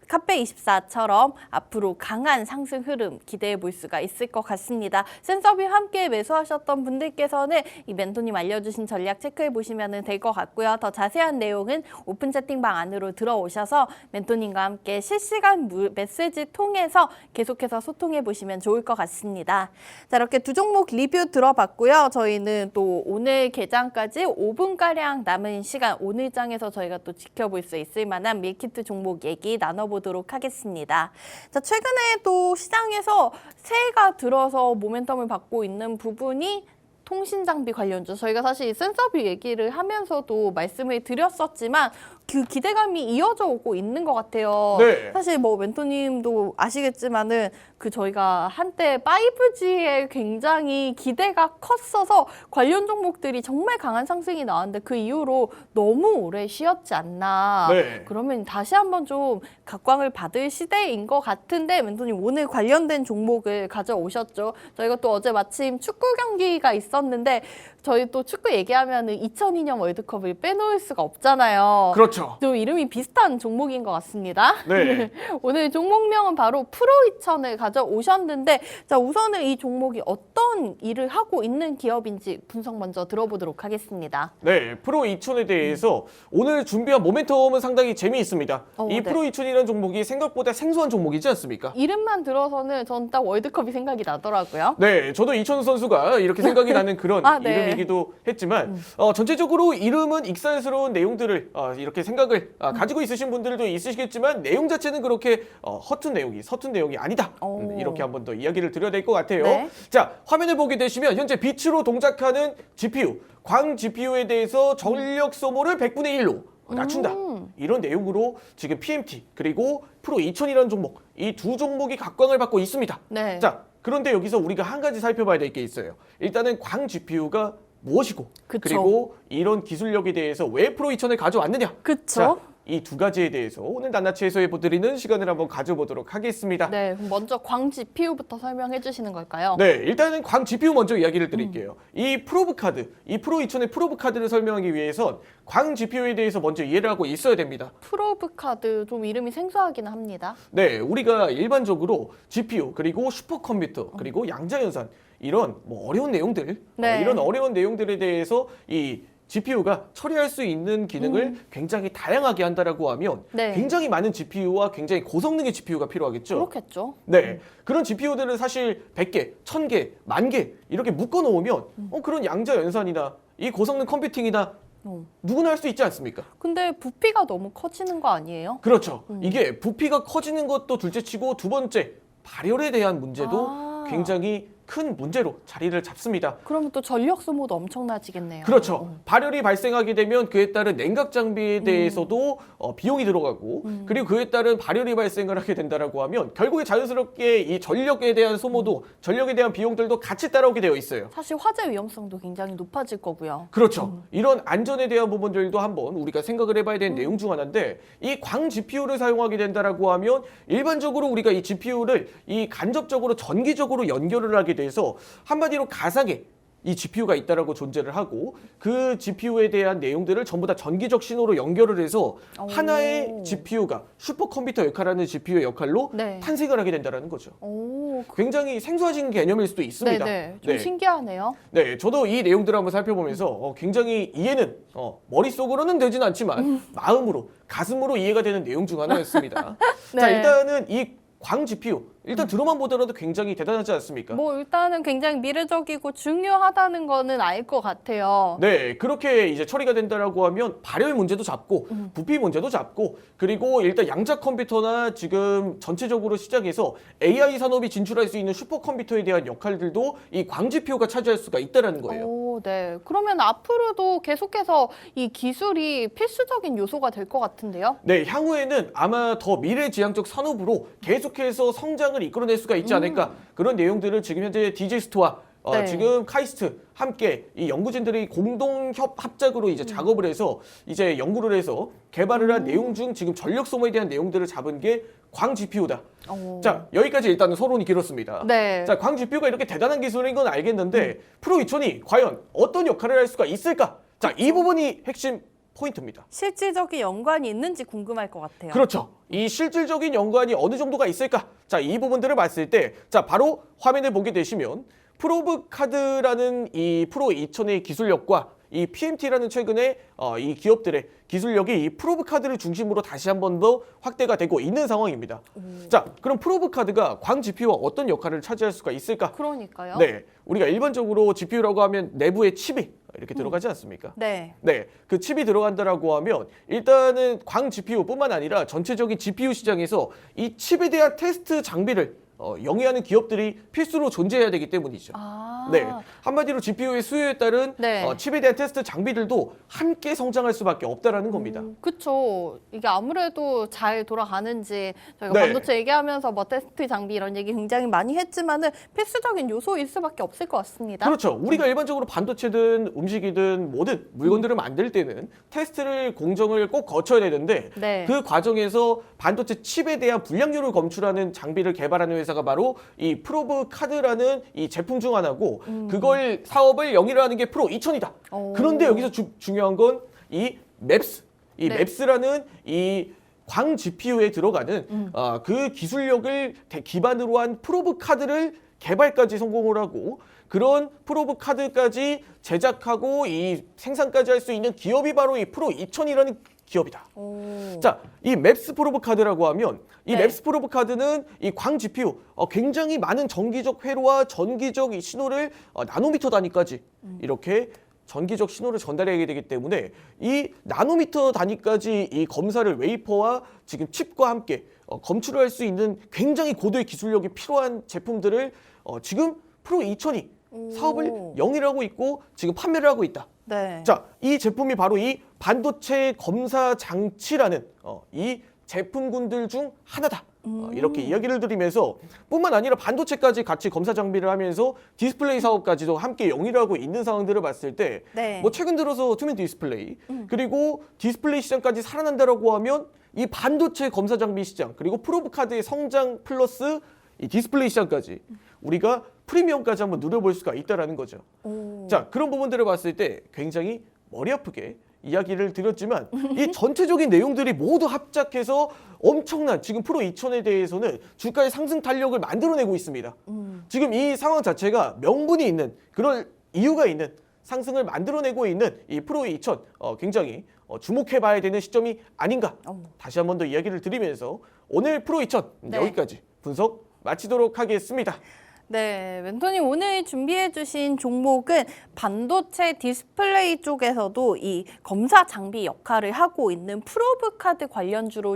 카페24처럼 앞으로 강한 상승 흐름 기대해 볼 수가 있을 것 같습니다. 센서뷰 함께 매수하셨던 분들께서는 이 멘토님 알려주신 전략 체크해 보시면 될 것 같고요. 더 자세한 내용은 오픈 채팅방 안으로 들어오셔서 멘토님과 함께 실시간 메시지 통해서 계속해서 소통해 보시면 좋을 것 같습니다. 자, 이렇게 두 종목 리뷰 들어봤고요. 저희는 또 오늘 개장까지 5분가량 남은 시간 오늘 장에서 저희가 또 지켜볼 수 있을 만한 밀키트 종목 얘기 나눠보도록 하겠습니다. 자, 최근에 또 시장에서 새해가 들어서 모멘텀을 받고 있는 부분이 통신장비 관련주. 저희가 사실 센서뷰 얘기를 하면서도 말씀을 드렸었지만 그 기대감이 이어져 오고 있는 것 같아요. 네. 사실 뭐 멘토님도 아시겠지만은 그 저희가 한때 5G에 굉장히 기대가 컸어서 관련 종목들이 정말 강한 상승이 나왔는데 그 이후로 너무 오래 쉬었지 않나. 네. 그러면 다시 한번 좀 각광을 받을 시대인 것 같은데 멘토님 오늘 관련된 종목을 가져오셨죠. 저희가 또 어제 마침 축구 경기가 있었는데 저희 또 축구 얘기하면은 2002년 월드컵을 빼놓을 수가 없잖아요. 그렇죠. 좀 이름이 비슷한 종목인 것 같습니다. 네. 오늘 종목명은 바로 프로 2000을 가져오셨는데 자, 우선은 이 종목이 어떤 일을 하고 있는 기업인지 분석 먼저 들어보도록 하겠습니다. 네, 프로 2000에 대해서 오늘 준비한 모멘텀은 상당히 재미있습니다. 이 네. 프로 2000이라는 종목이 생각보다 생소한 종목이지 않습니까? 이름만 들어서는 전 딱 월드컵이 생각이 나더라고요. 네, 저도 이천수 선수가 이렇게 생각이 나는 그런 네. 이름이기도 했지만 전체적으로 이름은 익살스러운 내용들을 이렇게 생각을 가지고 있으신 분들도 있으시겠지만 내용 자체는 그렇게 서툰 내용이 아니다. 이렇게 한번 더 이야기를 드려야 될 것 같아요. 네. 자, 화면을 보게 되시면 현재 빛으로 동작하는 GPU, 광 GPU에 대해서 전력 소모를 100분의 1로 낮춘다. 이런 내용으로 지금 PMT 그리고 프로 2000이라는 종목, 이 두 종목이 각광을 받고 있습니다. 네. 자, 그런데 여기서 우리가 한 가지 살펴봐야 될 게 있어요. 일단은 광 GPU가 무엇이고 그쵸. 그리고 이런 기술력에 대해서 왜 프로 2000을 가져왔느냐. 그쵸? 자, 이 두 가지에 대해서 오늘 낱낱이 해소해드리는 시간을 한번 가져보도록 하겠습니다. 네, 그럼 먼저 광 GPU부터 설명해 주시는 걸까요? 네, 일단은 광 GPU 먼저 이야기를 드릴게요. 이 프로브 카드, 이 프로 2000의 프로브 카드를 설명하기 위해선 광 GPU에 대해서 먼저 이해를 하고 있어야 됩니다. 프로브 카드 좀 이름이 생소하기는 합니다. 네, 우리가 일반적으로 GPU 그리고 슈퍼컴퓨터 그리고 양자연산 이런 뭐 어려운 내용들, 네. 이런 어려운 내용들에 대해서 이 GPU가 처리할 수 있는 기능을 굉장히 다양하게 한다라고 하면 네. 굉장히 많은 GPU와 굉장히 고성능의 GPU가 필요하겠죠. 그렇겠죠. 네, 그런 GPU들을 사실 100개, 1000개, 10,000개 이렇게 묶어 놓으면 그런 양자 연산이나 이 고성능 컴퓨팅이나 누구나 할 수 있지 않습니까? 근데 부피가 너무 커지는 거 아니에요? 그렇죠. 이게 부피가 커지는 것도 둘째치고 두 번째 발열에 대한 문제도 굉장히 큰 문제로 자리를 잡습니다. 그러면 또 전력 소모도 엄청나지겠네요. 그렇죠. 발열이 발생하게 되면 그에 따른 냉각 장비에 대해서도 비용이 들어가고 그리고 그에 따른 발열이 발생을 하게 된다라고 하면 결국에 자연스럽게 이 전력에 대한 소모도 전력에 대한 비용들도 같이 따라오게 되어 있어요. 사실 화재 위험성도 굉장히 높아질 거고요. 그렇죠. 이런 안전에 대한 부분들도 한번 우리가 생각을 해봐야 되는 내용 중 하나인데 이 광 GPU를 사용하게 된다라고 하면 일반적으로 우리가 이 GPU를 이 간접적으로 전기적으로 연결을 하게 돼서 한마디로 가상의 이 GPU가 있다라고 존재를 하고 그 GPU에 대한 내용들을 전부 다 전기적 신호로 연결을 해서 하나의 GPU가 슈퍼컴퓨터 역할하는 GPU의 역할로 네. 탄생을 하게 된다라는 거죠. 오, 굉장히 생소하신 개념일 수도 있습니다. 네네. 좀 신기하네요. 네, 저도 이 내용들을 한번 살펴보면서 굉장히 이해는 머릿속으로는 되진 않지만 마음으로, 가슴으로 이해가 되는 내용 중 하나였습니다. 네. 자, 일단은 이 광 GPU 일단 들어만 보더라도 굉장히 대단하지 않습니까? 뭐 일단은 굉장히 미래적이고 중요하다는 거는 알 것 같아요. 네, 그렇게 이제 처리가 된다라고 하면 발열 문제도 잡고 부피 문제도 잡고 그리고 일단 양자 컴퓨터나 지금 전체적으로 시작해서 AI 산업이 진출할 수 있는 슈퍼컴퓨터에 대한 역할들도 이 광 GPU가 차지할 수가 있다라는 거예요. 오, 네. 그러면 앞으로도 계속해서 이 기술이 필수적인 요소가 될 것 같은데요? 네, 향후에는 아마 더 미래지향적 산업으로 계속해서 성장을 이끌어낼 수가 있지 않을까 그런 내용들을 지금 현재 디지스트와 네. 지금 카이스트 함께 이 연구진들이 공동 합작으로 이제 작업을 해서 이제 연구를 해서 개발을 한 내용 중 지금 전력 소모에 대한 내용들을 잡은 게 광 GPU다. 오. 자, 여기까지 일단은 서론이 길었습니다. 네. 자, 광 GPU가 이렇게 대단한 기술인 건 알겠는데 프로 2000이 과연 어떤 역할을 할 수가 있을까? 자, 이 부분이 핵심 포인트입니다. 실질적인 연관이 있는지 궁금할 것 같아요. 그렇죠. 이 실질적인 연관이 어느 정도가 있을까? 자, 이 부분들을 봤을 때, 자, 바로 화면을 보게 되시면 프로브 카드라는 이 프로 2000의 기술력과 이 PMT라는 최근에 이 기업들의 기술력이 이 프로브 카드를 중심으로 다시 한 번 더 확대가 되고 있는 상황입니다. 자, 그럼 프로브 카드가 광 GPU와 어떤 역할을 차지할 수가 있을까? 그러니까요. 네, 우리가 일반적으로 GPU라고 하면 내부에 칩이 이렇게 들어가지 않습니까? 네. 네, 그 칩이 들어간다라고 하면 일단은 광 GPU뿐만 아니라 전체적인 GPU 시장에서 이 칩에 대한 테스트 장비를 영위하는 기업들이 필수로 존재해야 되기 때문이죠. 아. 네, 한마디로 GPU의 수요에 따른 네. 칩에 대한 테스트 장비들도 함께 성장할 수밖에 없다라는 겁니다. 그쵸. 이게 아무래도 잘 돌아가는지 저희가 네. 반도체 얘기하면서 뭐 테스트 장비 이런 얘기 굉장히 많이 했지만은 필수적인 요소일 수밖에 없을 것 같습니다. 그렇죠. 우리가 일반적으로 반도체든 음식이든 뭐든 물건들을 만들 때는 테스트를 공정을 꼭 거쳐야 되는데 네. 그 과정에서 반도체 칩에 대한 불량률을 검출하는 장비를 개발하는 회사가 바로 이 프로브 카드라는 이 제품 중 하나고 그걸 사업을 영위를 하는 게 프로 2000이다. 오. 그런데 여기서 중요한 건 이 맵스, 이 네. 맵스라는 이 광 GPU에 들어가는 그 기술력을 기반으로 한 프로브 카드를 개발까지 성공을 하고 그런 프로브 카드까지 제작하고 이 생산까지 할 수 있는 기업이 바로 이 프로 2000이라는 기업이다. 오. 자, 이 맵스 프로브 카드라고 하면 이 네. 맵스 프로브 카드는 이 광 GPU 굉장히 많은 전기적 회로와 전기적 이 신호를 나노미터 단위까지 이렇게 전기적 신호를 전달하게 되기 때문에 이 나노미터 단위까지 이 검사를 웨이퍼와 지금 칩과 함께 검출을 할 수 있는 굉장히 고도의 기술력이 필요한 제품들을 지금 프로 2000이 사업을 영위를 하고 있고 지금 판매를 하고 있다. 네. 자, 이 제품이 바로 이 반도체 검사 장치라는 이 제품군들 중 하나다. 이렇게 이야기를 드리면서 뿐만 아니라 반도체까지 같이 검사 장비를 하면서 디스플레이 사업까지도 함께 영위를 하고 있는 상황들을 봤을 때 네. 뭐 최근 들어서 투명 디스플레이 그리고 디스플레이 시장까지 살아난다라고 하면 이 반도체 검사 장비 시장 그리고 프로브 카드의 성장 플러스 이 디스플레이 시장까지 우리가 프리미엄까지 한번 누려볼 수가 있다라는 거죠. 오. 자, 그런 부분들을 봤을 때 굉장히 머리 아프게 이야기를 드렸지만 이 전체적인 내용들이 모두 합작해서 엄청난 지금 프로 2000에 대해서는 주가의 상승 탄력을 만들어내고 있습니다. 지금 이 상황 자체가 명분이 있는 그런 이유가 있는 상승을 만들어내고 있는 이 프로 2000 굉장히 주목해봐야 되는 시점이 아닌가 다시 한 번 더 이야기를 드리면서 오늘 프로 2000 네. 여기까지 분석 마치도록 하겠습니다. 네, 멘토님 오늘 준비해주신 종목은 반도체 디스플레이 쪽에서도 이 검사 장비 역할을 하고 있는 프로브 카드 관련주로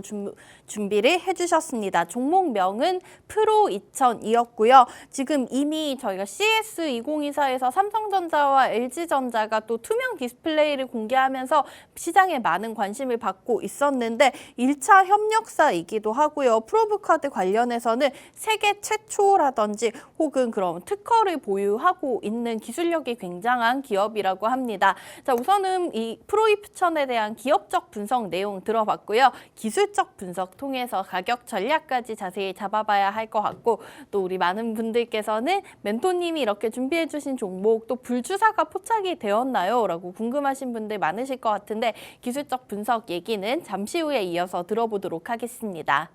준비를 해주셨습니다. 종목명은 프로 2000이었고요. 지금 이미 저희가 CS2024에서 삼성전자와 LG전자가 또 투명 디스플레이를 공개하면서 시장에 많은 관심을 받고 있었는데 1차 협력사이기도 하고요. 프로브 카드 관련해서는 세계 최초라든지 혹은 그런 특허를 보유하고 있는 기술력이 굉장한 기업이라고 합니다. 자, 우선은 이 프로 2000에 대한 기업적 분석 내용 들어봤고요. 기술적 분석 통해서 가격 전략까지 자세히 잡아봐야 할 것 같고 또 우리 많은 분들께서는 멘토님이 이렇게 준비해 주신 종목 또 불주사가 포착이 되었나요? 라고 궁금하신 분들 많으실 것 같은데 기술적 분석 얘기는 잠시 후에 이어서 들어보도록 하겠습니다.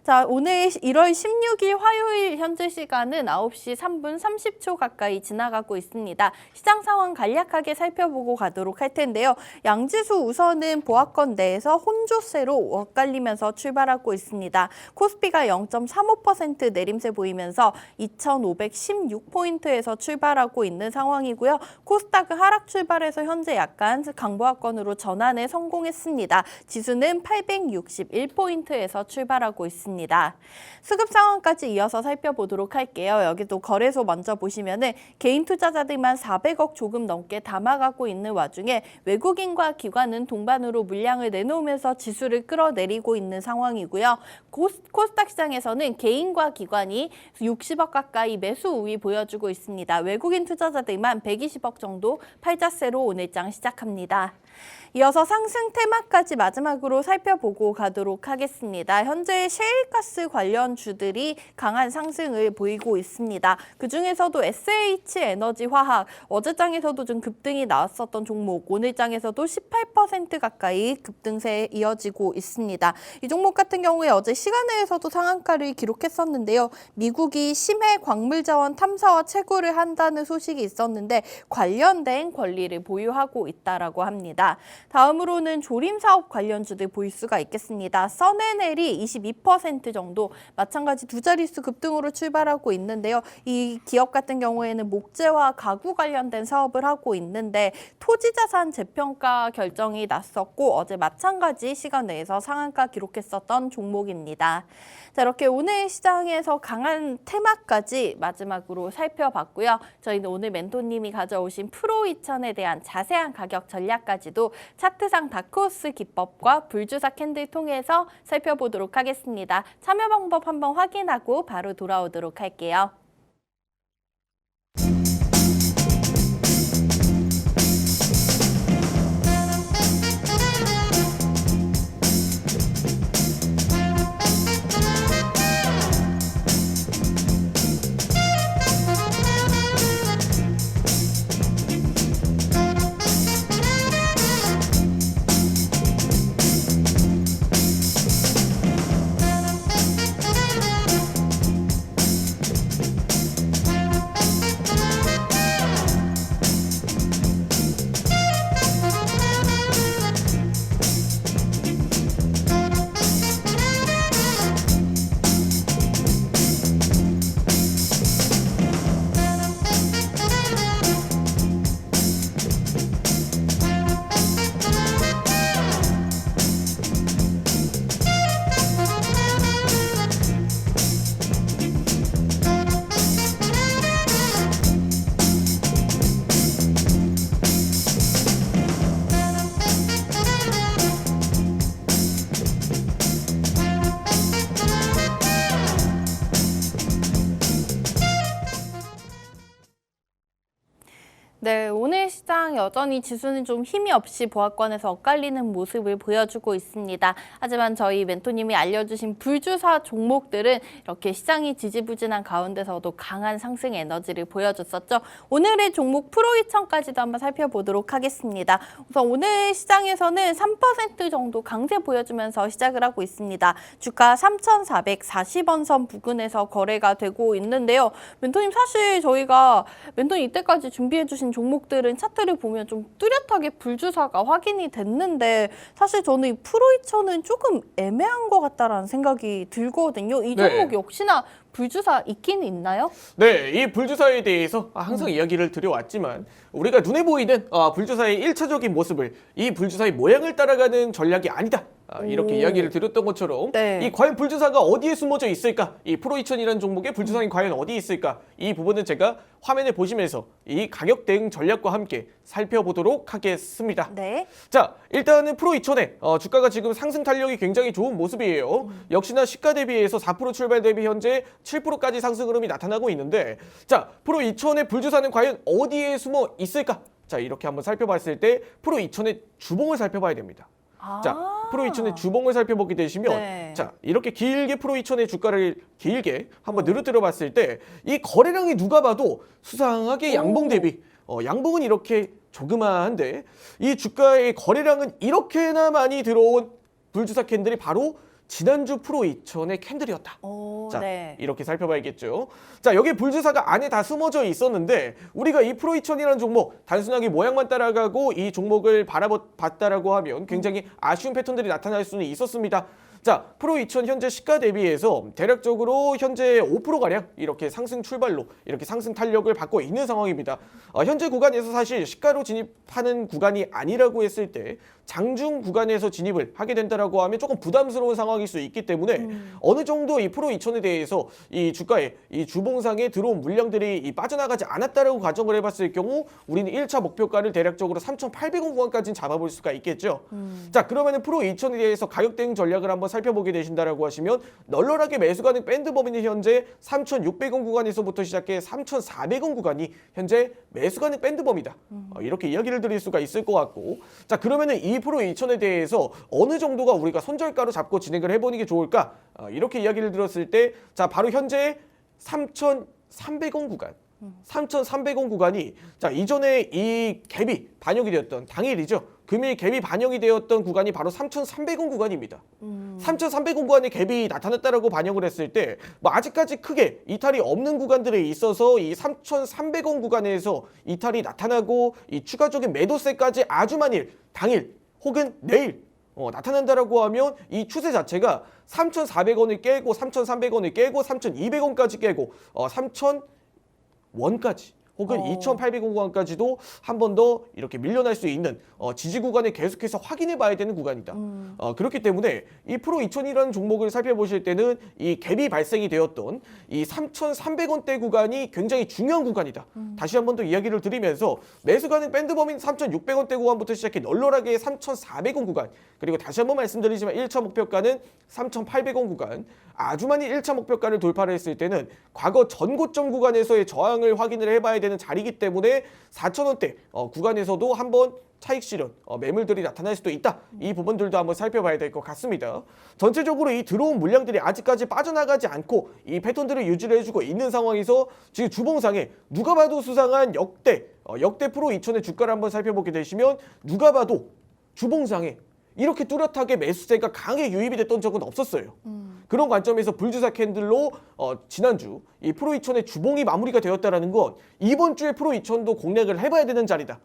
자, 오늘 1월 16일 화요일 현재 시간은 9시 9시 3분 30초 가까이 지나가고 있습니다. 시장 상황 간략하게 살펴보고 가도록 할 텐데요. 양지수 우선은 보합권 내에서 혼조세로 엇갈리면서 출발하고 있습니다. 코스피가 0.35% 내림세 보이면서 2,516포인트에서 출발하고 있는 상황이고요. 코스닥은 하락 출발해서 현재 약간 강보합권으로 전환에 성공했습니다. 지수는 861포인트에서 출발하고 있습니다. 수급 상황까지 이어서 살펴보도록 할게요. 여기도 거래소 먼저 보시면은 개인 투자자들만 400억 조금 넘게 담아가고 있는 와중에 외국인과 기관은 동반으로 물량을 내놓으면서 지수를 끌어내리고 있는 상황이고요. 코스닥 시장에서는 개인과 기관이 60억 가까이 매수 우위 보여주고 있습니다. 외국인 투자자들만 120억 정도 팔자세로 오늘장 시작합니다. 이어서 상승 테마까지 마지막으로 살펴보고 가도록 하겠습니다. 현재 셰일가스 관련 주들이 강한 상승을 보이고 있습니다. 그중에서도 SH에너지화학, 어제장에서도 좀 급등이 나왔었던 종목, 오늘장에서도 18% 가까이 급등세에 이어지고 있습니다. 이 종목 같은 경우에 어제 시간외에서도 상한가를 기록했었는데요. 미국이 심해 광물자원 탐사와 채굴을 한다는 소식이 있었는데 관련된 권리를 보유하고 있다라고 합니다. 다음으로는 조림사업 관련주들 볼 수가 있겠습니다. 선에넬이 22% 정도, 마찬가지 두 자릿수 급등으로 출발하고 있는데요. 이 기업 같은 경우에는 목재와 가구 관련된 사업을 하고 있는데 토지자산 재평가 결정이 났었고 어제 마찬가지 시간 내에서 상한가 기록했었던 종목입니다. 자, 이렇게 오늘 시장에서 강한 테마까지 마지막으로 살펴봤고요. 저희는 오늘 멘토님이 가져오신 프로2000에 대한 자세한 가격 전략까지도 차트상 다크호스 기법과 불주사 캔들 통해서 살펴보도록 하겠습니다. 참여 방법 한번 확인하고 바로 돌아오도록 할게요. 네, 오늘 시장 여전히 지수는 좀 힘이 없이 보합권에서 엇갈리는 모습을 보여주고 있습니다. 하지만 저희 멘토님이 알려주신 불주사 종목들은 이렇게 시장이 지지부진한 가운데서도 강한 상승 에너지를 보여줬었죠. 오늘의 종목 프로2000까지도 한번 살펴보도록 하겠습니다. 우선 오늘 시장에서는 3% 정도 강세 보여주면서 시작을 하고 있습니다. 주가 3,440원 선 부근에서 거래가 되고 있는데요. 멘토님 사실 저희가 멘토님 이때까지 준비해주신 종목들은 차트를 보면 좀 뚜렷하게 불주사가 확인이 됐는데 사실 저는 이 프로2000은 조금 애매한 것 같다라는 생각이 들거든요. 이 종목 역시나 불주사 있긴 있나요? 네, 이 불주사에 대해서 항상 이야기를 드려왔지만 우리가 눈에 보이는 불주사의 1차적인 모습을 이 불주사의 모양을 따라가는 전략이 아니다. 이렇게 이야기를 드렸던 것처럼 이 과연 불주사가 어디에 숨어져 있을까? 이 프로2000이라는 종목의 불주사는 과연 어디 있을까? 이 부분은 제가 화면을 보시면서 이 가격 대응 전략과 함께 살펴보도록 하겠습니다. 네. 자, 일단은 프로2000의 주가가 지금 상승 탄력이 굉장히 좋은 모습이에요. 역시나 시가 대비해서 4% 출발 대비 현재 7%까지 상승 흐름이 나타나고 있는데, 자, 프로2000의 불주사는 과연 어디에 숨어 있을까? 자, 이렇게 한번 살펴봤을 때 프로2000의 주봉을 살펴봐야 됩니다. 자, 프로2000의 주봉을 살펴보게 되시면 자, 이렇게 길게 프로2000의 주가를 길게 한번 늘어뜨려 봤을 때 이 거래량이 누가 봐도 수상하게 양봉 대비 양봉은 이렇게 조그마한데 이 주가의 거래량은 이렇게나 많이 들어온 불주사 캔들이 바로 지난주 프로 2000의 캔들이었다. 오, 자, 네. 이렇게 살펴봐야겠죠. 자, 여기 불주사가 안에 다 숨어져 있었는데 우리가 이 프로 2000이라는 종목 단순하게 모양만 따라가고 이 종목을 바라봤다라고 하면 굉장히 아쉬운 패턴들이 나타날 수는 있었습니다. 자, 프로 2000 현재 시가 대비해서 대략적으로 현재 5%가량 이렇게 상승 출발로 이렇게 상승 탄력을 받고 있는 상황입니다. 현재 구간에서 사실 시가로 진입하는 구간이 아니라고 했을 때 장중 구간에서 진입을 하게 된다라고 하면 조금 부담스러운 상황일 수 있기 때문에 어느 정도 이 프로 2000에 대해서 이 주가에 이 주봉상에 들어온 물량들이 이 빠져나가지 않았다라고 가정을 해봤을 경우 우리는 1차 목표가를 대략적으로 3,800원 구간까지는 잡아볼 수가 있겠죠. 자, 그러면은 프로 2000에 대해서 가격 대응 전략을 한번 살펴보게 되신다라고 하시면 널널하게 매수 가능 밴드 범위는 현재 3,600원 구간에서부터 시작해 3,400원 구간이 현재 매수 가능 밴드 범위다. 이렇게 이야기를 드릴 수가 있을 것 같고, 자, 그러면은 이 프로 2000에 대해서 어느 정도가 우리가 손절가로 잡고 진행을 해보는 게 좋을까? 이렇게 이야기를 들었을 때, 자, 바로 현재 3,300원 구간. 3,300원 구간이 자 이전에 이 갭이 반영이 되었던 당일이죠. 금일 갭이 반영이 되었던 구간이 바로 3,300원 구간입니다. 3,300원 구간의 갭이 나타났다라고 반영을 했을 때 뭐 아직까지 크게 이탈이 없는 구간들에 있어서 이 3,300원 구간에서 이탈이 나타나고 이 추가적인 매도세까지 아주 만일 당일 혹은 내일 나타난다라고 하면 이 추세 자체가 3,400원을 깨고 3,300원을 깨고 3,200원까지 깨고 3,000원까지 혹은 2,800원 구간까지도 한 번 더 이렇게 밀려날 수 있는 지지 구간을 계속해서 확인해 봐야 되는 구간이다. 그렇기 때문에 이 프로 2000이라는 종목을 살펴보실 때는 이 갭이 발생이 되었던 이 3,300원대 구간이 굉장히 중요한 구간이다. 다시 한 번 더 이야기를 드리면서 매수 가능 밴드 범위는 3,600원대 구간부터 시작해 널널하게 3,400원 구간, 그리고 다시 한 번 말씀드리지만 1차 목표가는 3,800원 구간, 아주 많이 1차 목표가를 돌파를 했을 때는 과거 전고점 구간에서의 저항을 확인을 해봐야 되는 자리이기 때문에 4,000원대 구간에서도 한번 차익 실현, 매물들이 나타날 수도 있다. 이 부분들도 한번 살펴봐야 될 것 같습니다. 전체적으로 이 들어온 물량들이 아직까지 빠져나가지 않고 이 패턴들을 유지를 해주고 있는 상황에서 지금 주봉상에 누가 봐도 수상한 역대 프로 2000의 주가를 한번 살펴보게 되시면 누가 봐도 주봉상에 이렇게 뚜렷하게 매수세가 강하게 유입이 됐던 적은 없었어요. 그런 관점에서 불주사 캔들로 지난주 이 프로 2000의 주봉이 마무리가 되었다라는 건 이번 주에 프로 2000도 공략을 해봐야 되는 자리다.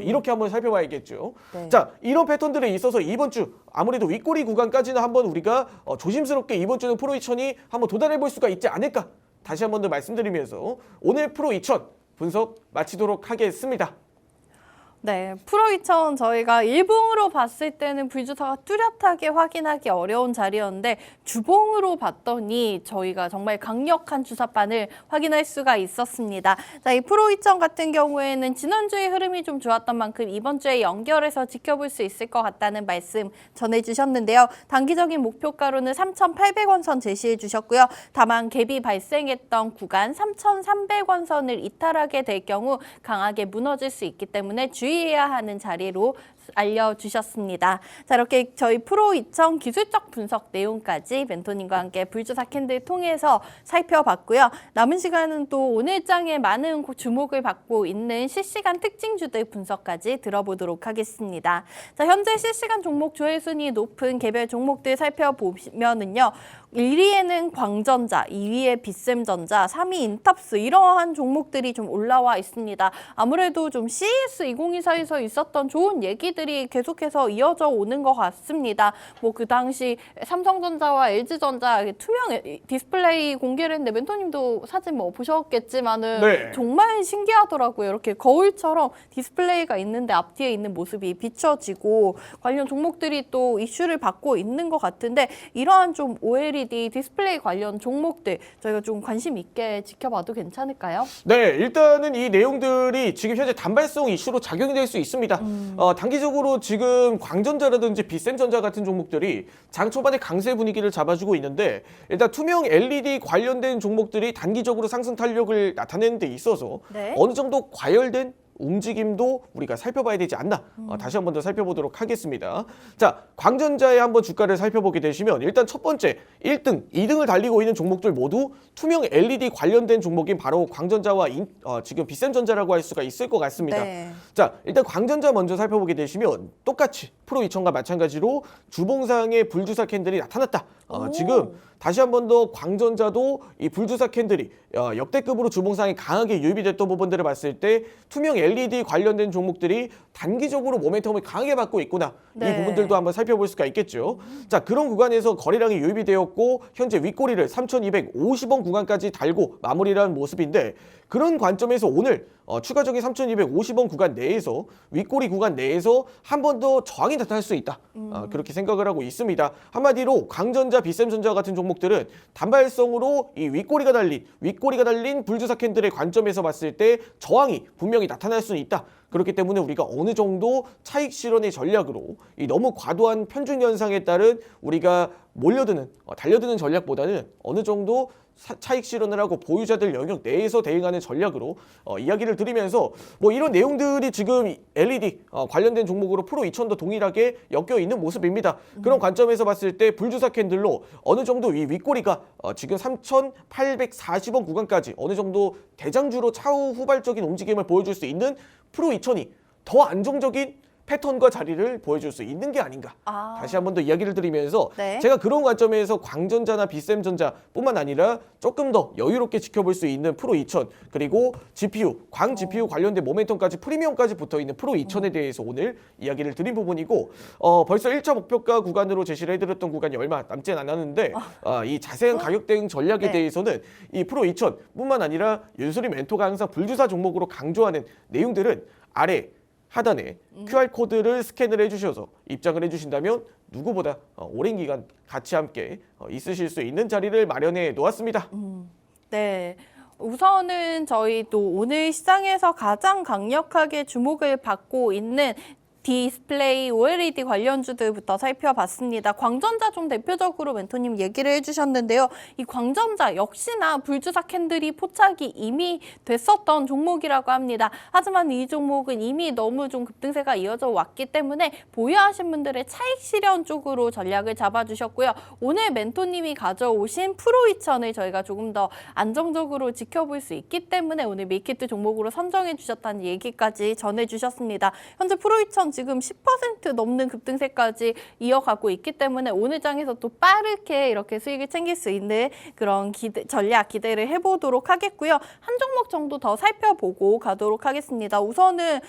이렇게 한번 살펴봐야겠죠. 네. 자, 이런 패턴들에 있어서 이번 주 아무래도 윗꼬리 구간까지는 한번 우리가 조심스럽게 이번 주는 프로 2000이 한번 도달해 볼 수가 있지 않을까. 다시 한 번 더 말씀드리면서 오늘 프로 2000 분석 마치도록 하겠습니다. 네, 프로 2000 저희가 일봉으로 봤을 때는 불주사가 뚜렷하게 확인하기 어려운 자리였는데 주봉으로 봤더니 저희가 정말 강력한 주사반을 확인할 수가 있었습니다. 자, 이 프로 2000 같은 경우에는 지난주에 흐름이 좀 좋았던 만큼 이번 주에 연결해서 지켜볼 수 있을 것 같다는 말씀 전해주셨는데요. 단기적인 목표가로는 3,800원 선 제시해 주셨고요. 다만 갭이 발생했던 구간 3,300원 선을 이탈하게 될 경우 강하게 무너질 수 있기 때문에 주의해야 하는 자리로 알려주셨습니다. 자, 이렇게 저희 프로 2000 기술적 분석 내용까지 멘토님과 함께 불주사 캔들 통해서 살펴봤고요. 남은 시간은 또 오늘 장에 많은 주목을 받고 있는 실시간 특징주들 분석까지 들어보도록 하겠습니다. 자, 현재 실시간 종목 조회순위 높은 개별 종목들 살펴보면은요. 1위에는 광전자, 2위에 빗셈전자, 3위 인탑스 이러한 종목들이 좀 올라와 있습니다. 아무래도 좀 CES 2024에서 있었던 좋은 얘기들이 계속해서 이어져 오는 것 같습니다. 뭐 그 당시 삼성전자와 LG전자 투명 디스플레이 공개를 했는데 멘토님도 사진 뭐 보셨겠지만은 네. 정말 신기하더라고요. 이렇게 거울처럼 디스플레이가 있는데 앞뒤에 있는 모습이 비춰지고 관련 종목들이 또 이슈를 받고 있는 것 같은데 이러한 좀 OLED 디스플레이 관련 종목들 저희가 좀 관심 있게 지켜봐도 괜찮을까요? 네, 일단은 이 내용들이 지금 현재 단발성 이슈로 작용이 될 수 있습니다. 단기적으로 지금 광전자라든지 빗셈전자 같은 종목들이 장 초반에 강세 분위기를 잡아주고 있는데 일단 투명 LED 관련된 종목들이 단기적으로 상승 탄력을 나타내는 데 있어서 네. 어느 정도 과열된 움직임도 우리가 살펴봐야 되지 않나. 다시 한 번 더 살펴보도록 하겠습니다. 자, 광전자의 한번 주가를 살펴보게 되시면 일단 첫 번째 1등, 2등을 달리고 있는 종목들 모두 투명 LED 관련된 종목인 바로 광전자와 지금 빗셈전자라고 할 수가 있을 것 같습니다. 네. 자, 일단 광전자 먼저 살펴보게 되시면 똑같이 프로 2000과 마찬가지로 주봉상의 불주사 캔들이 나타났다. 지금 다시 한 번 더 광전자도 이 불주사 캔들이 역대급으로 주봉상에 강하게 유입이 됐던 부분들을 봤을 때 투명 LED 관련된 종목들이 단기적으로 모멘텀을 강하게 받고 있구나. 네. 이 부분들도 한번 살펴볼 수가 있겠죠. 자, 그런 구간에서 거래량이 유입이 되었고 현재 윗꼬리를 3,250원 구간까지 달고 마무리를 한 모습인데 그런 관점에서 오늘 추가적인 3,250원 구간 내에서 윗꼬리 구간 내에서 한 번 더 저항이 나타날 수 있다. 그렇게 생각을 하고 있습니다. 한마디로 광전자, 비샘전자 같은 종목들은 단발성으로 이 윗꼬리가 달린 불주사 캔들의 관점에서 봤을 때 저항이 분명히 나타날 수는 있다. 그렇기 때문에 우리가 어느 정도 차익 실현의 전략으로 이 너무 과도한 편중 현상에 따른 우리가 달려드는 전략보다는 어느 정도 차익 실현을 하고 보유자들 영역 내에서 대응하는 전략으로 이야기를 드리면서 뭐 이런 내용들이 지금 LED 관련된 종목으로 프로 2000도 동일하게 엮여 있는 모습입니다. 그런 관점에서 봤을 때 불주사 캔들로 어느 정도 이 윗꼬리가 지금 3,840원 구간까지 어느 정도 대장주로 차후 후발적인 움직임을 보여줄 수 있는 프로 2000이 더 안정적인 패턴과 자리를 보여줄 수 있는 게 아닌가. 다시 한 번 더 이야기를 드리면서 네. 제가 그런 관점에서 광전자나 비샘전자뿐만 아니라 조금 더 여유롭게 지켜볼 수 있는 프로 2000 그리고 GPU, 광 GPU 관련된 모멘텀까지 프리미엄까지 붙어있는 프로 2000에 대해서 오늘 이야기를 드린 부분이고 벌써 1차 목표가 구간으로 제시를 해드렸던 구간이 얼마 남지 않았는데 이 자세한 가격 대응 전략에 네. 대해서는 이 프로 2000뿐만 아니라 윤수리 멘토가 항상 불주사 종목으로 강조하는 내용들은 아래 하단에 QR코드를 스캔을 해주셔서 입장을 해주신다면 누구보다 오랜 기간 같이 함께 있으실 수 있는 자리를 마련해 놓았습니다. 네. 우선은 저희도 오늘 시장에서 가장 강력하게 주목을 받고 있는 디스플레이 OLED 관련주들부터 살펴봤습니다. 광전자 좀 대표적으로 멘토님 얘기를 해주셨는데요. 이 광전자 역시나 불주사 캔들이 포착이 이미 됐었던 종목이라고 합니다. 하지만 이 종목은 이미 너무 좀 급등세가 이어져 왔기 때문에 보유하신 분들의 차익 실현 쪽으로 전략을 잡아주셨고요. 오늘 멘토님이 가져오신 프로 2000을 저희가 조금 더 안정적으로 지켜볼 수 있기 때문에 오늘 밀키트 종목으로 선정해 주셨다는 얘기까지 전해주셨습니다. 현재 프로 2000 지금 10% 넘는 급등세까지 이어가고 있기 때문에 오늘 장에서 또 빠르게 이렇게 수익을 챙길 수 있는 그런 전략 기대를 해보도록 하겠고요. 한 종목 정도 더 살펴보고 가도록 하겠습니다. 우선은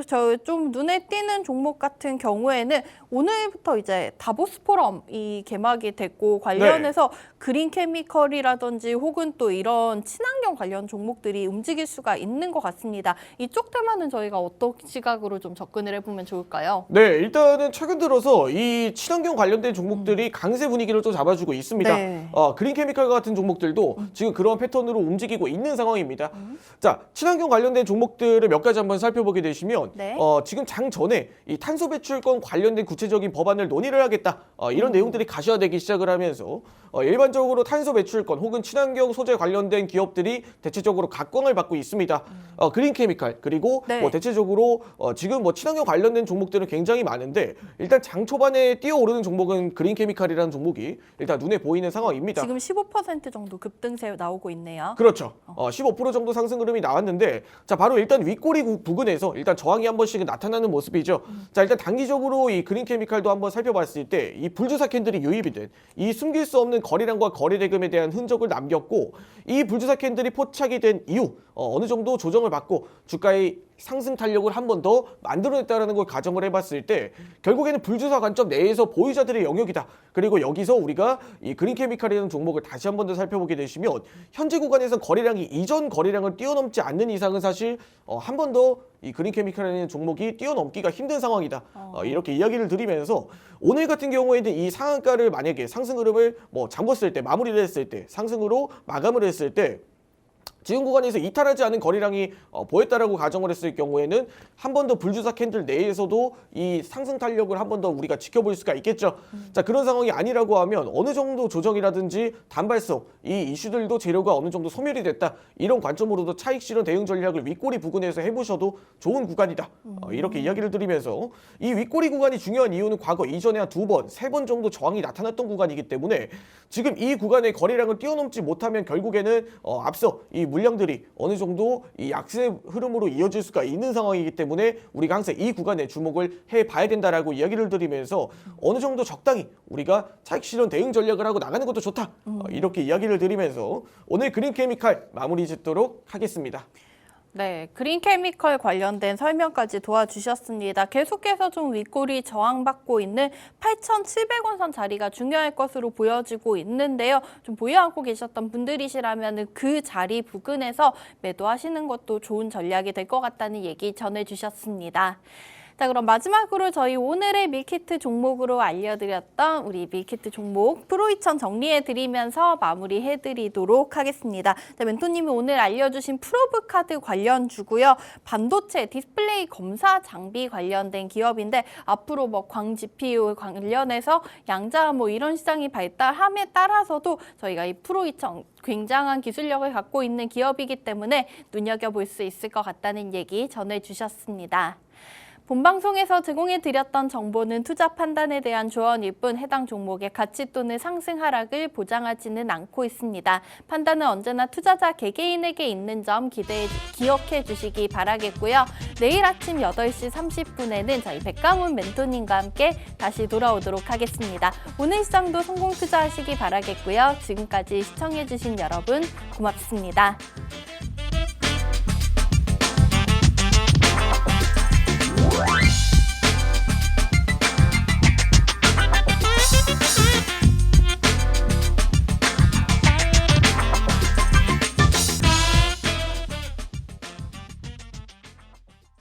저 좀 눈에 띄는 종목 같은 경우에는 오늘부터 이제 다보스 포럼이 개막이 됐고 관련해서 그린 케미컬이라든지 혹은 또 이런 친환경 관련 종목들이 움직일 수가 있는 것 같습니다. 이쪽 테마는 저희가 어떤 시각으로 좀 접근을 해보면 좋을까요? 네, 일단은 최근 들어서 이 친환경 관련된 종목들이 강세 분위기를 또 잡아주고 있습니다. 네. 그린 케미컬 같은 종목들도 지금 그런 패턴으로 움직이고 있는 상황입니다. 자, 친환경 관련된 종목들을 몇 가지 한번 살펴보게 되시면 네. 지금 장 전에 이 탄소 배출권 관련된 구체적인 법안을 논의를 하겠다. 이런 내용들이 가시화되기 시작을 하면서 일반적으로 탄소 배출권 혹은 친환경 소재 관련된 기업들이 대체적으로 각광을 받고 있습니다. 그린 케미컬 그리고 네. 뭐 대체적으로 지금 뭐 친환경 관련된 종목들은 굉장히 많은데 일단 장 초반에 뛰어오르는 종목은 그린 케미컬이라는 종목이 일단 눈에 보이는 상황입니다. 지금 15% 정도 급등세 나오고 있네요. 그렇죠. 15% 정도 상승 흐름이 나왔는데 자 바로 일단 윗꼬리 부근에서 일단 저항이 한 번씩은 나타나는 모습이죠. 자 일단 단기적으로 이 그린 케미컬도 한번 살펴봤을 때 이 불주사 캔들이 유입이 된 이 숨길 수 없는 거래량과 거래 대금에 대한 흔적을 남겼고 이 불주사 캔들이 포착이 된 이후 어느 정도 조정을 받고 주가의 상승 탄력을 한 번 더 만들어냈다는 걸 가정을 해봤을 때 결국에는 불주사 관점 내에서 보유자들의 영역이다. 그리고 여기서 우리가 이 그린케미칼이라는 종목을 다시 한 번 더 살펴보게 되시면 현재 구간에서 거래량이 이전 거래량을 뛰어넘지 않는 이상은 사실 한 번 더 이 그린케미칼이라는 종목이 뛰어넘기가 힘든 상황이다. 이렇게 이야기를 드리면서 오늘 같은 경우에는 이 상한가를 만약에 상승 흐름을 뭐 잠궜을 때 마무리를 했을 때 상승으로 마감을 했을 때 지금 구간에서 이탈하지 않은 거래량이 보였다라고 가정을 했을 경우에는 한 번 더 불주사 캔들 내에서도 이 상승 탄력을 한 번 더 우리가 지켜볼 수가 있겠죠. 자 그런 상황이 아니라고 하면 어느 정도 조정이라든지 단발성 이 이슈들도 재료가 어느 정도 소멸이 됐다. 이런 관점으로도 차익 실현 대응 전략을 윗꼬리 부근에서 해보셔도 좋은 구간이다. 이렇게 이야기를 드리면서 이 윗꼬리 구간이 중요한 이유는 과거 이전에 한 2번, 3번 정도 저항이 나타났던 구간이기 때문에 지금 이 구간의 거래량을 뛰어넘지 못하면 결국에는 앞서 이 물량들이 어느 정도 이 약세 흐름으로 이어질 수가 있는 상황이기 때문에 우리가 항상 이 구간에 주목을 해봐야 된다라고 이야기를 드리면서 어느 정도 적당히 우리가 차익 실현 대응 전략을 하고 나가는 것도 좋다. 이렇게 이야기를 드리면서 오늘 그린케미칼 마무리 짓도록 하겠습니다. 네, 그린케미컬 관련된 설명까지 도와주셨습니다. 계속해서 좀 윗골이 저항받고 있는 8,700원 선 자리가 중요할 것으로 보여지고 있는데요. 좀 보유하고 계셨던 분들이시라면 그 자리 부근에서 매도하시는 것도 좋은 전략이 될 것 같다는 얘기 전해주셨습니다. 자, 그럼 마지막으로 저희 오늘의 밀키트 종목으로 알려드렸던 우리 밀키트 종목 프로2000 정리해드리면서 마무리해드리도록 하겠습니다. 자, 멘토님이 오늘 알려주신 프로브카드 관련주고요. 반도체 디스플레이 검사 장비 관련된 기업인데 앞으로 뭐 광 GPU 관련해서 양자 뭐 이런 시장이 발달함에 따라서도 저희가 이 프로2000 굉장한 기술력을 갖고 있는 기업이기 때문에 눈여겨볼 수 있을 것 같다는 얘기 전해주셨습니다. 본방송에서 제공해드렸던 정보는 투자 판단에 대한 조언일 뿐 해당 종목의 가치 또는 상승 하락을 보장하지는 않고 있습니다. 판단은 언제나 투자자 개개인에게 있는 점 기억해 주시기 바라겠고요. 내일 아침 8시 30분에는 저희 백가문 멘토님과 함께 다시 돌아오도록 하겠습니다. 오늘 시장도 성공 투자하시기 바라겠고요. 지금까지 시청해주신 여러분 고맙습니다.